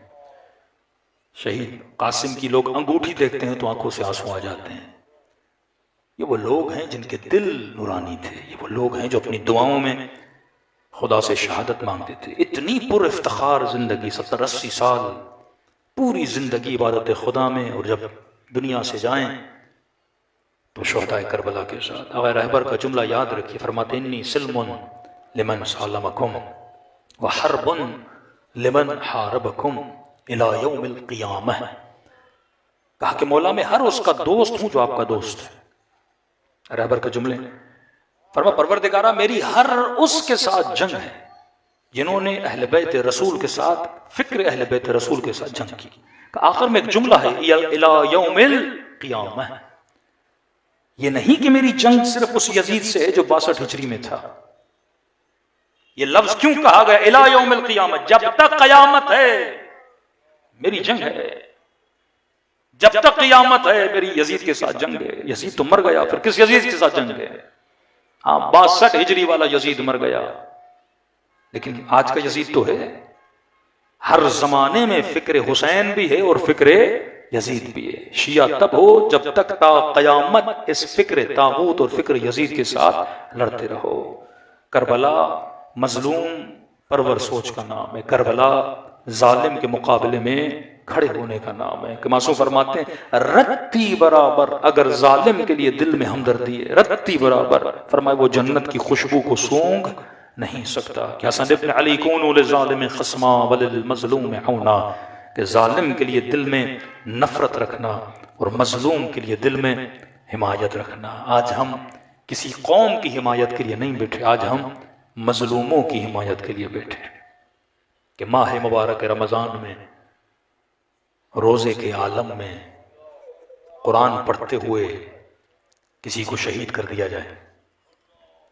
शहीद कासिम की लोग अंगूठी देखते हैं तो आंखों से आंसू आ जाते हैं। ये वो लोग हैं जिनके दिल नूरानी थे, ये वो लोग हैं जो अपनी दुआओं में खुदा से शहादत मांगते थे। इतनी पुर इफ्तिखार जिंदगी, 70-80 साल पूरी जिंदगी इबादत खुदा में, और जब दुनिया से जाएं तो शुहदाए करबला के साथ। आगा रहबर का जुमला याद रखिए, फरमाते इन्नी सिल्मुन लिमन सालमकुम व हरबुन लिमन हारबकुम इला यौमिल क़ियामह। कहा कि मौला मैं हर उसका दोस्त हूं जो आपका दोस्त है। रहबर के जुमले, फरमा परवरदिगारा मेरी हर उसके साथ जंग है जिन्होंने अहले बैत रसूल के साथ, फिक्र अहले बैत रसूल के साथ जंग की। आखिर में एक जुमला है इला यौमिल क़ियामह। ये नहीं कि मेरी जंग सिर्फ उस यजीद से है जो 62 हिजरी में था। ये लफ्ज क्यों कहा गया इला यौमिल क़ियामह? जब तक क़यामत है मेरी जंग है, जब तक क़यामत है मेरी यजीद के साथ जंग है। यजीद तो मर गया, फिर किस यजीद के साथ जंग है? हाँ 62 हिजरी वाला यजीद मर गया, लेकिन आज का यजीद तो है। हर जमाने में फिक्र हुसैन भी है और फिक्र यजीद भी है। शिया तब हो जब तक ता क़यामत इस फिक्र तागूत और फिक्र यजीद के साथ लड़ते रहो। करबला मजलूम परवर सोच का नाम है, करबला जालिम के मुकाबले में खड़े होने का नाम है। कि मासूम फरमाते हैं रत्ती बराबर अगर जालिम के लिए दिल में हमदर्दी है, रत्ती बराबर, फरमाए वो जन्नत की खुशबू को सूंघ नहीं सकता। क्या हसन इब्न अली कूनू लिज़ालिम खस्मा वलिल मज़लूम औना, कि जालिम के लिए दिल में नफरत रखना और मजलूम के लिए दिल में हिमायत रखना। आज हम किसी कौम की हिमायत के लिए नहीं बैठे, आज हम मजलूमों की हिमायत के लिए बैठे। कि माह मुबारक रमजान में, रोजे के आलम में कुरान पढ़ते हुए किसी को शहीद कर दिया जाए,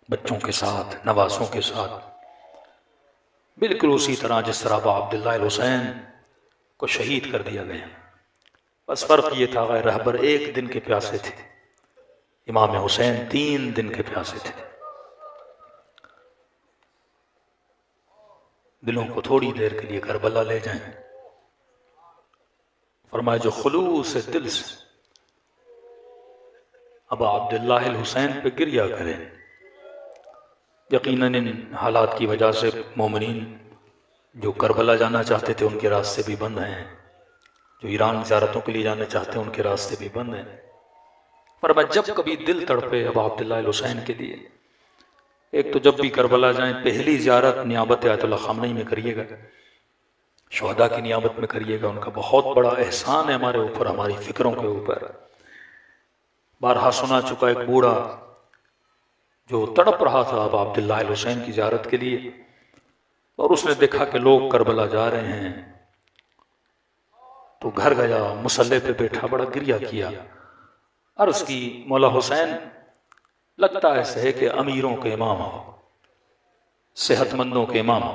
बच्चों के साथ, नवासों के साथ, बिल्कुल उसी तरह जिस तरह अबा अब्दुल्लाह हुसैन को शहीद कर दिया गया। बस फर्क ये था रहबर 1 दिन के प्यासे थे, इमाम हुसैन 3 दिन के प्यासे थे। दिलों को थोड़ी देर के लिए करबला ले जाएं, फरमाए जो खुलूस दिल से अबा अब्दुल्लाह हुसैन पे गिरिया करें। यकीनन इन हालात की वजह से मोमिनीन जो करबला जाना चाहते थे उनके रास्ते भी बंद हैं, जो ईरान ज़ियारतों के लिए जाना चाहते हैं उनके रास्ते भी बंद हैं। पर मैं जब कभी दिल तड़पे अबा अब्दुल्लाह हुसैन के लिए, एक तो जब भी करबला जाएं पहली ज़ियारत नियाबत आयतुल्लाह ख़ामनेई में करिएगा, शुहदा की नियाबत में करिएगा। उनका बहुत बड़ा एहसान है हमारे ऊपर, हमारी फिक्रों के ऊपर। बारहा सुना चुका एक बूढ़ा जो तड़प रहा था अबा अब्दुल्लाह हुसैन की ज़ियारत के लिए, और उसने देखा कि लोग करबला जा रहे हैं तो घर गया, मुसल्ले पे बैठा, बड़ा गिरिया किया। अर्ज़ की मौला हुसैन लगता ऐसे है कि अमीरों के इमाम हो, सेहतमंदों के इमाम हो।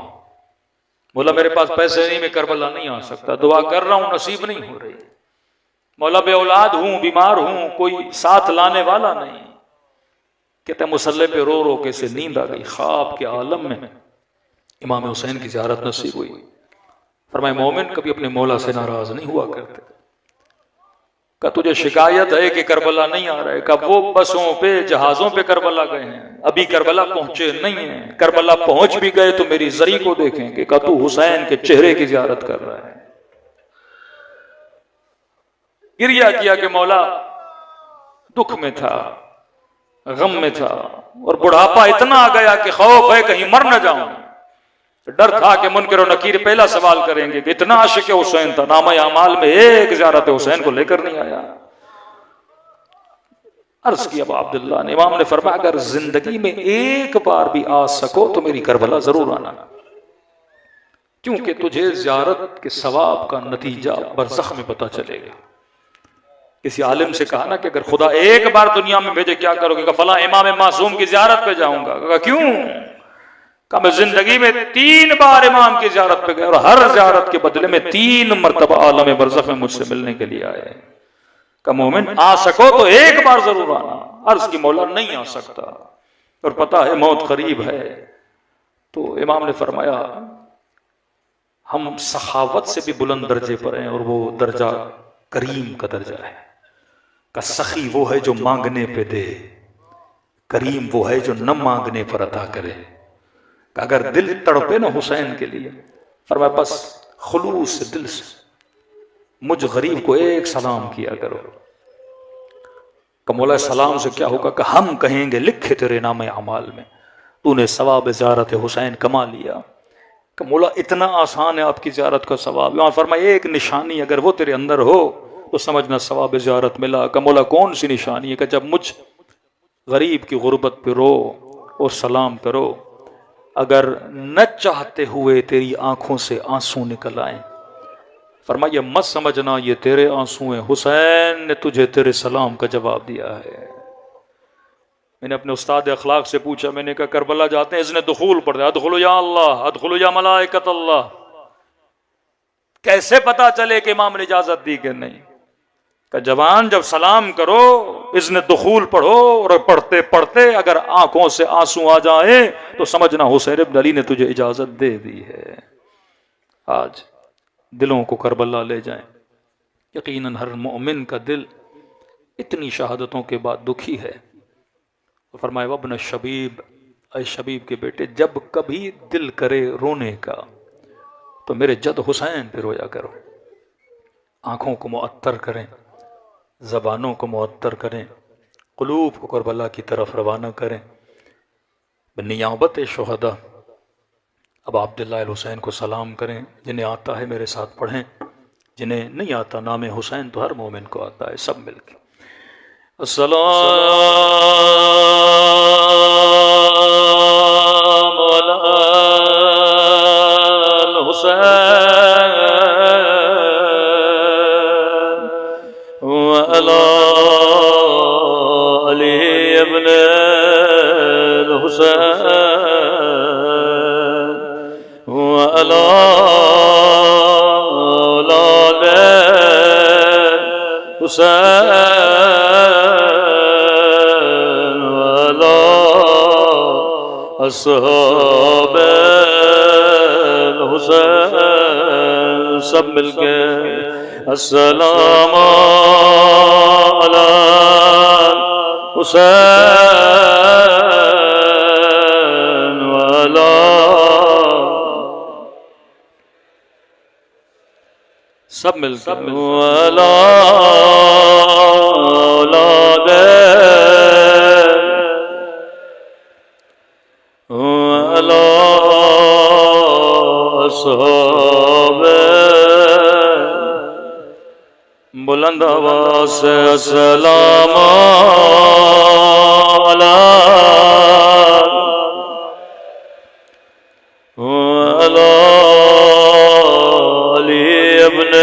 मौला मेरे पास पैसे नहीं, मैं करबला नहीं आ सकता, दुआ कर रहा हूं नसीब नहीं हो रही। मौला बे औलाद हूं, बीमार हूं, कोई साथ लाने वाला नहीं। कहते मुसल्ले पे रो रो के से नींद आ गई। ख्वाब के आलम में इमाम हुसैन की ज़ियारत नसीब हुई। फरमाए मोमिन कभी अपने मौला से नाराज नहीं हुआ करते। का तुझे शिकायत है कि करबला नहीं आ रहे? का वो बसों पे जहाजों पे करबला गए हैं, अभी करबला पहुंचे नहीं है। करबला पहुंच भी गए तो मेरी जरी को देखें कि का तू हुसैन के चेहरे की ज़ियारत कर रहा है। गिरिया किया कि मौला दुख में था, गम में था, और बुढ़ापा इतना आ गया कि खौफ है कहीं मर न जाऊं। डर था कि मुनकर और नकीर पहला सवाल करेंगे कि इतना आशिक हुसैन था, नामा अमाल में एक ज़ियारत हुसैन को लेकर नहीं आया। अर्ज किया अबा अब्दुल्लाह ने, इमाम ने फरमाया अगर जिंदगी में एक बार भी आ सको तो मेरी करबला जरूर आना, क्योंकि तुझे ज़ियारत के सवाब का नतीजा बरज़ख में पता चलेगा। किसी आलिम से कहा ना कि अगर खुदा एक बार दुनिया में भेजे क्या करोगे? का फला इमाम मासूम की ज़ियारत पे जाऊंगा। कहा क्यों? का मैं जिंदगी में 3 बार इमाम की ज़ियारत पे गया और हर ज़ियारत के बदले में 3 मरतबा आलम बरज़ख में मुझसे मिलने के लिए आए। का मोमिन आ सको तो एक बार जरूर आना। अर्ज की मौला नहीं आ सकता और पता है मौत करीब है। तो इमाम ने फरमाया हम सखावत से भी बुलंद दर्जे पर हैं, और वो दर्जा करीम का दर्जा है। का सखी वो है जो मांगने पे दे, करीम वो है जो न मांगने पर अता करे। अगर दिल तड़पे ना हुसैन के लिए, फरमाया बस खुलूस दिल से मुझ गरीब को एक सलाम किया करो, कि मौला सलाम से क्या होगा कि हम कहेंगे लिखे तेरे नाम अमाल में तूने सवाब ज़ियारत हुसैन कमा लिया। कि मौला इतना आसान है आपकी ज़ियारत का सवाब। वहाँ फरमाया एक निशानी अगर वो तेरे अंदर हो तो समझना सवाब ज़ियारत मिला। कि मौला कौन सी निशानी है? कि जब मुझ गरीब की गुर्बत पे रो और सलाम करो, अगर न चाहते हुए तेरी आंखों से आंसू निकल आए, फरमाइए मत समझना ये तेरे आंसू हैं, हुसैन ने तुझे तेरे सलाम का जवाब दिया है। मैंने अपने उस्ताद अखलाक से पूछा, मैंने कहा करबला जाते हैं, इसने दुखूल पढ़ दिया, अदखुलु या अल्लाह, अदखुलु या मलाइकत अल्लाह। कैसे पता चले कि इमाम ने इजाजत दी कि नहीं? का जवान जब सलाम करो इसने दुखूल पढ़ो, और पढ़ते पढ़ते अगर आंखों से आंसू आ जाए तो समझना हुसैन इब्न अली ने तुझे इजाजत दे दी है। आज दिलों को करबला ले जाएं। यकीनन हर मोमिन का दिल इतनी शहादतों के बाद दुखी है। तो फरमाया वब्न शबीब, ऐ शबीब के बेटे, जब कभी दिल करे रोने का तो मेरे जद हुसैन पे रोया करो। आंखों को मुअत्तर करें, ज़बानों को मुअत्तर करें, क़ुलूब को करबला की तरफ रवाना करें। नियाबत शुहदा अब अब्दुल्लाह अल हुसैन को सलाम करें। जिन्हें आता है मेरे साथ पढ़ें, जिन्हें नहीं आता नाम हुसैन तो हर मोमिन को आता है, सब मिलके अस्सलाम अलल हुसैन व अला अली इब्न अल हुसैन व अला हुसैन वाला अस्हाबे हुसैन, सब मिलके अस्सलाम अला हुसैन वाला, सब मिलके वाला बुलंद आवाज़ से अस्सलाम अला अली इब्न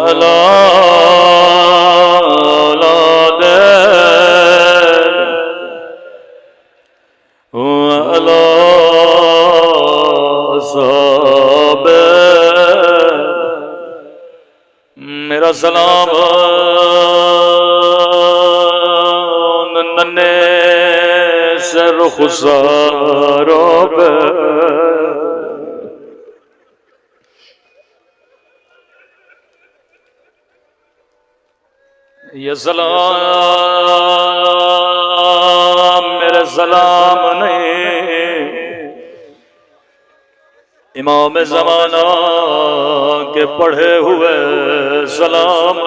अला मेरा सलाम नन्हे से रुखसारों पे, ये सलाम मेरे सलाम नहीं, इमाम ज़माना के पढ़े हुए सलाम।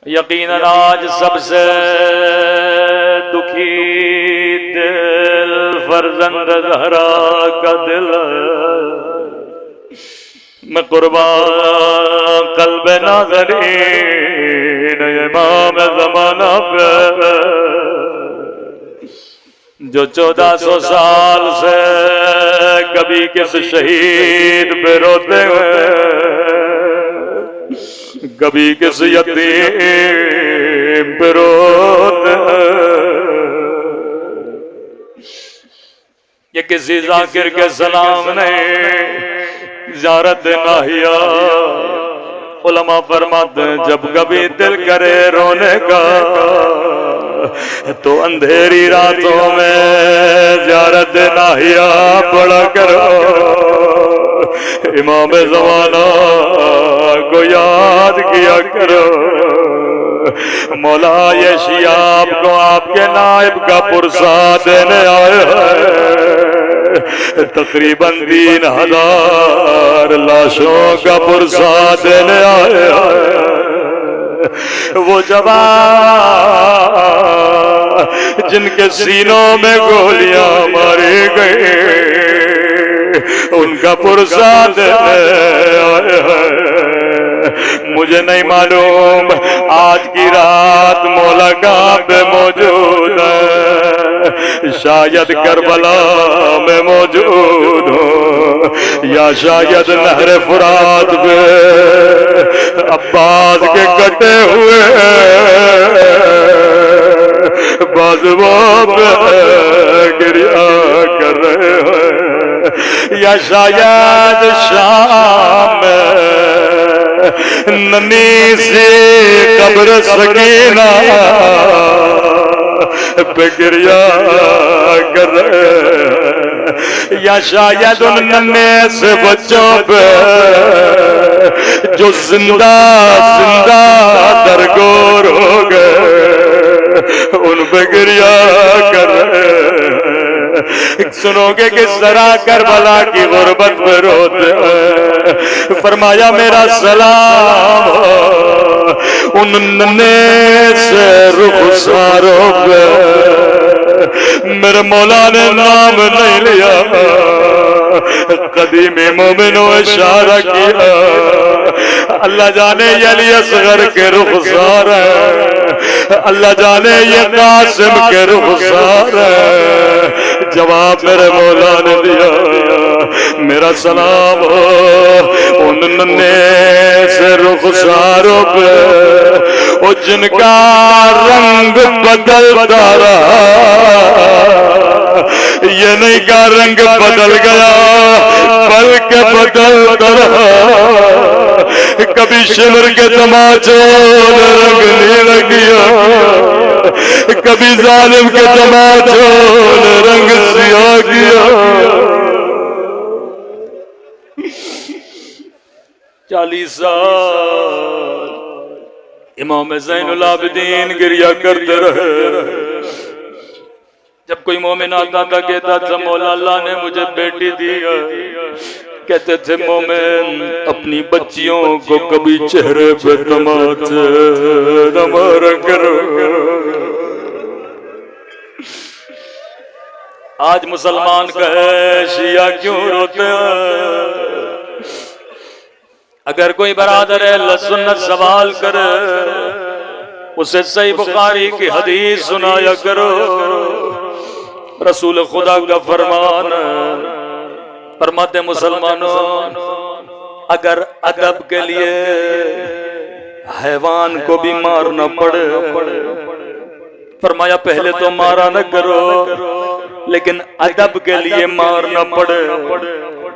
यकीनन आज सबसे दुखी दिल फर्जंद ज़हरा का दिल, मैं कुर्बान कल्ब नाज़रीन इमाम ज़माना पे, जो 1400 साल से कभी किस शहीद पे रोते हुए, कभी किस यतीम पे रोते, ये किसी जाकिर के सलाम नहीं, ज़ियारत नाहिया। उलमा फरमाते हैं जब कभी दिल करे रोने का तो अंधेरी रातों में ज़ियारत नाहिया पढ़ा करो, इमाम ज़माना को याद किया करो। मौला ये शिया आपको आपके नाइब का पुरसा देने आए हैं, तकरीबन 3000 लाशों का पुरसा देने आए। वो जवान जिनके सीनों में गोलियां मारी गई, उनका पुरसा देने आए। मुझे नहीं मालूम आज की रात मौला कहाँ पे मौजूद है, शायद करबला में मौजूद हो, या शायद नहर फुरात पे अब्बास के कटे हुए बाजुओं पे गिरिया कर रहे हैं, या शायद शाम में नन्ही सी कब्र सकीना पे गिरिया कर रहे, या शायद उन नन्हे से बच्चों पे जो जिंदा जिंदा दरगोर हो गए, उन पे गिरिया कर रहे। सुनोगे किस तरह करबला की गुर्बत में रोते हैं। फरमाया मेरा सलाम उन नन्हे से रुखसारों पे, मेरे मौला ने नाम नहीं लिया, कदीमे मोमिनो इशारा किया। अल्लाह जाने ये अली असगर के रुखसार है, अल्लाह जाने ये कासिम के रुखसार है। जवाब मेरे मौला ने दिया, मेरा सलाम हो उन नन्हे से रुखसारों पे, वो जिनका रंग बदलता रहा, ये नहीं का रंग बदल गया बल्कि बदलता रहा। कभी शिमर के तमाचों ने रंग नीला किया, कभी जालिम के तमाचों ने रंग सिया किया। 40 साल इमाम ज़ैनुल आबिदीन गिरिया करते रहे। जब कोई मोमिन आता था कहता था मौला अल्लाह ने मुझे बेटी दी, कहते थे मोमिन अपनी बच्चियों को कभी चेहरे पे तमाचे न मारा करो। आज मुसलमान कहे शिया क्यों रोते हैं? अगर कोई बरादर सुन्नत सवाल करे उसे सही बुखारी की हदीस सुनाया करो। रसूल खुदा का फरमान फरमाते मुसलमानों अगर अदब के लिए हैवान को भी मारना पड़े, फरमाया पहले तो मारा न करो, लेकिन अदब के लिए मारना पड़े,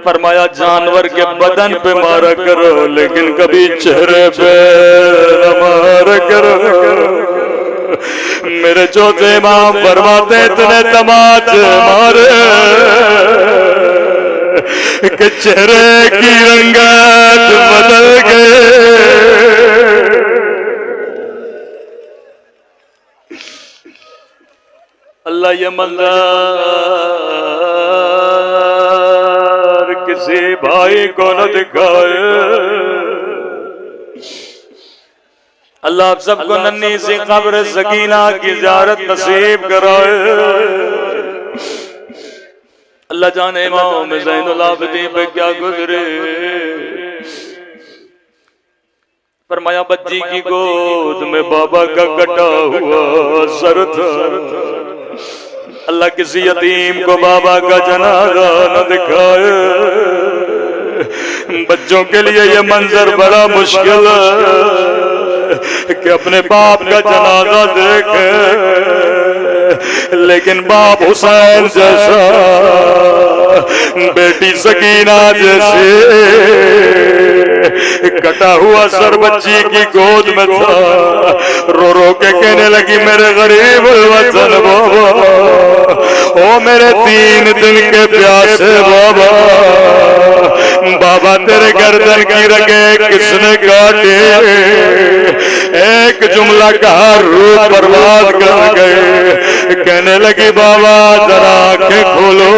फरमाया जानवर के बदन पे मारा करो, लेकिन कभी चेहरे पे न मारा करो। मेरे चौथे इमाम फरमाते इतने तमाचे मारे कि चेहरे की रंगत बदल गए। अल्लाह ये मंजर किसी भाई को न दिखाए। अल्लाह आप सबको नन्ही सी कब्र सकीना की ज़ियारत नसीब कराए। अल्लाह जाने इमाम ज़ैनुल आबिदीन पे क्या गुजरे। फरमाया बच्ची की गोद में बाबा का कटा हुआ सर था। अल्लाह किसी यतीम को बाबा का जनाजा न दिखाए। बच्चों के लिए ये मंजर बड़ा मुश्किल है कि अपने बाप का जनाजा देखे, लेकिन बाप हुसैन जैसा, बेटी सकीना जैसे कटा हुआ सर बच्ची की गोद में था। रो रो के कहने लगी मेरे गरीब वतन बाबा, ओ मेरे 3 दिन के प्यासे बाबा, बाबा तेरे गर्दन की रगे किसने काटे? एक जुमला कहा रूह बर्बाद कर गए। कहने लगी बाबा जरा आंखें खोलो,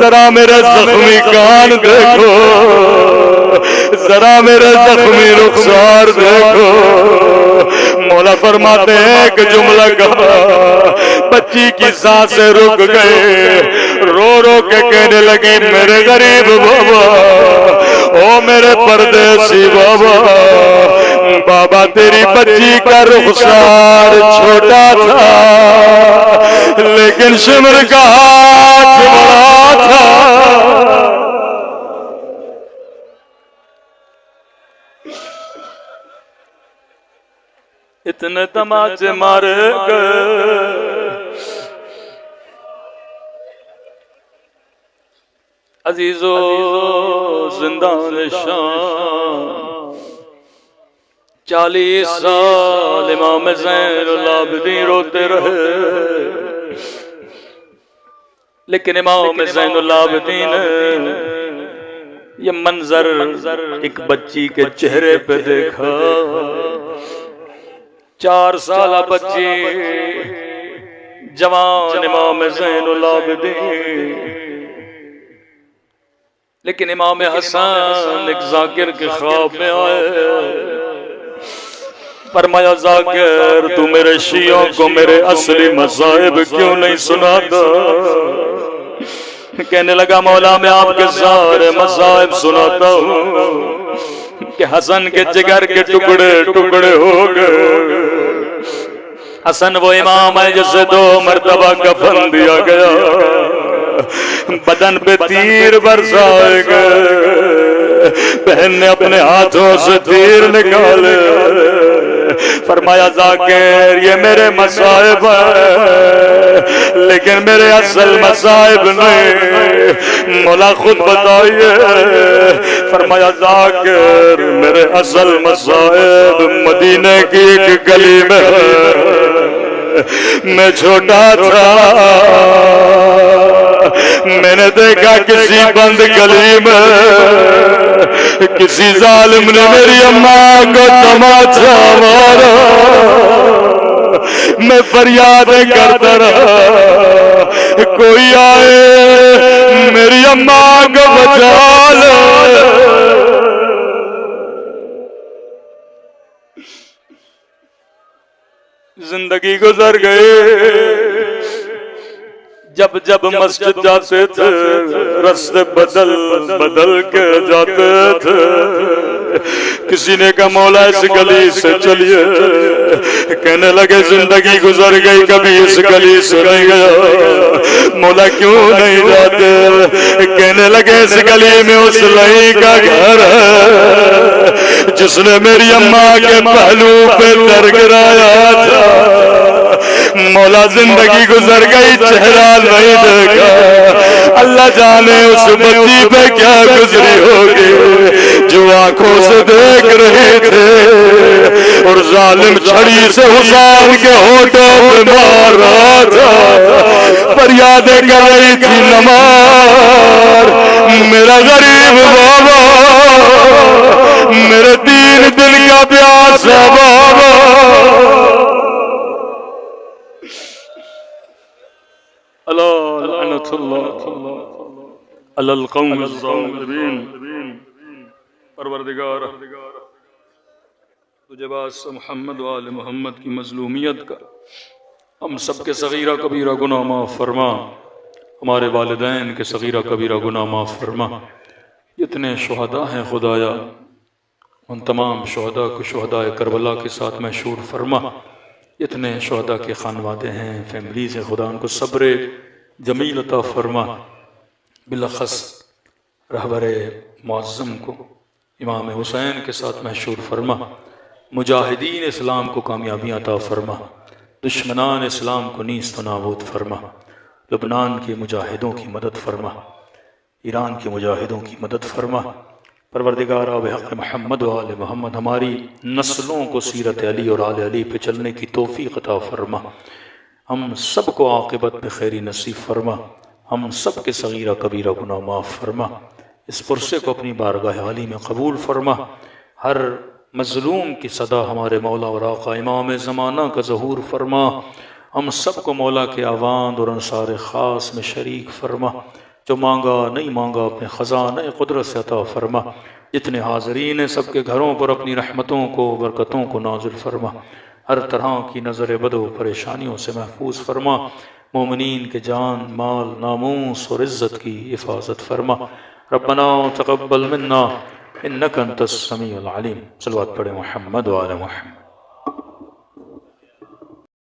जरा मेरे जख्मी कान देखो, जरा मेरे जख्मी रुखसार देखो। मौला फरमाते हैं एक जुमला कहा, बच्ची की सांसें रुक गए, रो रो के कहने लगी मेरे गरीब बाबा, ओ मेरे परदेसी बाबा, बाबा तेरी बच्ची का रुखसार छोटा था लेकिन शिमर का हाथ बड़ा था। इतने तमाचे मारे गए, अजीजो जिंदान शान 40 साल इमाम ज़ैनुल आबिदीन रोते रहे, लेकिन इमाम ज़ैनुल आबिदीन ये मंजर एक बच्ची के चेहरे पे देखा। 4 साल बच्ची, जवान इमाम ज़ैनुल आबिदीन, लेकिन इमाम हसन एक जाकिर के ख्वाब में आए। फरमाया जाकिर तू मेरे शियों को मेरे असली मसाइब क्यों नहीं सुनाता? कहने लगा मौला मैं आपके सारे मसाइब सुनाता हूँ कि हसन के जिगर के टुकड़े टुकड़े हो गए। हसन वो इमाम है जिसे 2 मरतबा कफन दिया गया, बदन पे तीर बरसाए गए, बहन ने अपने हाथों से तीर निकाले। फरमाया जाकिर ये मेरे मसाइब है लेकिन मेरे असल मसाइब नहीं, मौला खुद बताइए। फरमाया जाकिर मेरे असल मसाइब मदीने की एक गली में है, मैं छोटा था, मैंने देखा किसी बंद गली में किसी जालिम ने मेरी अम्मा को तमाचा मारा, मैं फरियाद करता रहा कोई आए मेरी अम्मा को बचा ले। जिंदगी गुजर गई, जब जब मस्जिद जाते थे रास्ते बदल बदल के जाते थे। किसी ने कहा मौला इस गली से चलिए, कहने लगे जिंदगी गुजर गई कभी इस गली से नहीं गया। मौला क्यों नहीं जाते? कहने लगे इस गली में उस लही का घर है जिसने मेरी अम्मा के पहलू पे डर गिराया था। मौला जिंदगी गुजर गई, चेहरा नहीं देखा, अल्लाह जाने उस बच्ची पे क्या गुजरी होगी जो आंखों से देख रहे थे और जालिम छड़ी से हुसैन के होठों पे मार रहा था। फरियादें कर रही थी नमार मेरा गरीब बाबा, मेरे 3 दिन का प्यासा बाबा। परवरदिगार तुझे बास मोहम्मद वाले मोहम्मद की मजलूमियत का हम सबके सगीरा कबीरा गुनाह माफ़ फरमा, हमारे वालिदैन के सगीरा कबीरा गुनाह माफ़ फरमा। जितने शुहदा हैं खुदाया उन तमाम शुहदा को शुहदाए करबला के साथ महशूर फरमा। जितने शुहदा के खानवादे हैं फैमिलीज़ हैं खुदा उनको सब्र जमील अता फरमा। बिलखस रहबरे मुअज़्ज़म को इमाम हुसैन के साथ महशूर फरमा। मुजाहिदीन इस्लाम को कामयाबियाँ अता फरमा, दुश्मनान इस्लाम को नीस्त नाबूद फरमा। लबनान के मुजाहिदों की मदद फरमा, ईरान के मुजाहिदों की मदद फरमा। परवरदिगार हक़ मोहम्मद व आले मोहम्मद हमारी नस्लों को सीरत अली और आले अली पे चलने की तौफ़ीक़ अता फरमा। हम सब को आक़िबत में खैरी नसीब फरमा। हम सब के सगीरा कबीरा गुनाह माफ़ फरमा। इस पुरसे को अपनी बारगाह आली में कबूल फरमा। हर मज़लूम की सदा हमारे मौला और आका इमाम ज़माना का ज़हूर फरमा। हम सब को मौला के आवान और अंसार ख़ास में शरीक फरमा। जो मांगा नहीं मांगा अपने ख़ज़ाने क़ुदरत से अता फरमा। जितने हाज़रीन हैं सबके घरों पर अपनी रहमतों को बरकतों को नाज़िल फरमा। हर तरह की नज़र बदो परेशानियों से महफूज फरमा। मोमिनीन के जान माल नामूस और इज़्ज़त की हिफाजत फरमा। रब्बना तक़ब्बल मिन्ना इन्नका अंतस समीउल अलीम। सल्लल्लाहु अलैहि मुहम्मद व आला मुहम्मद।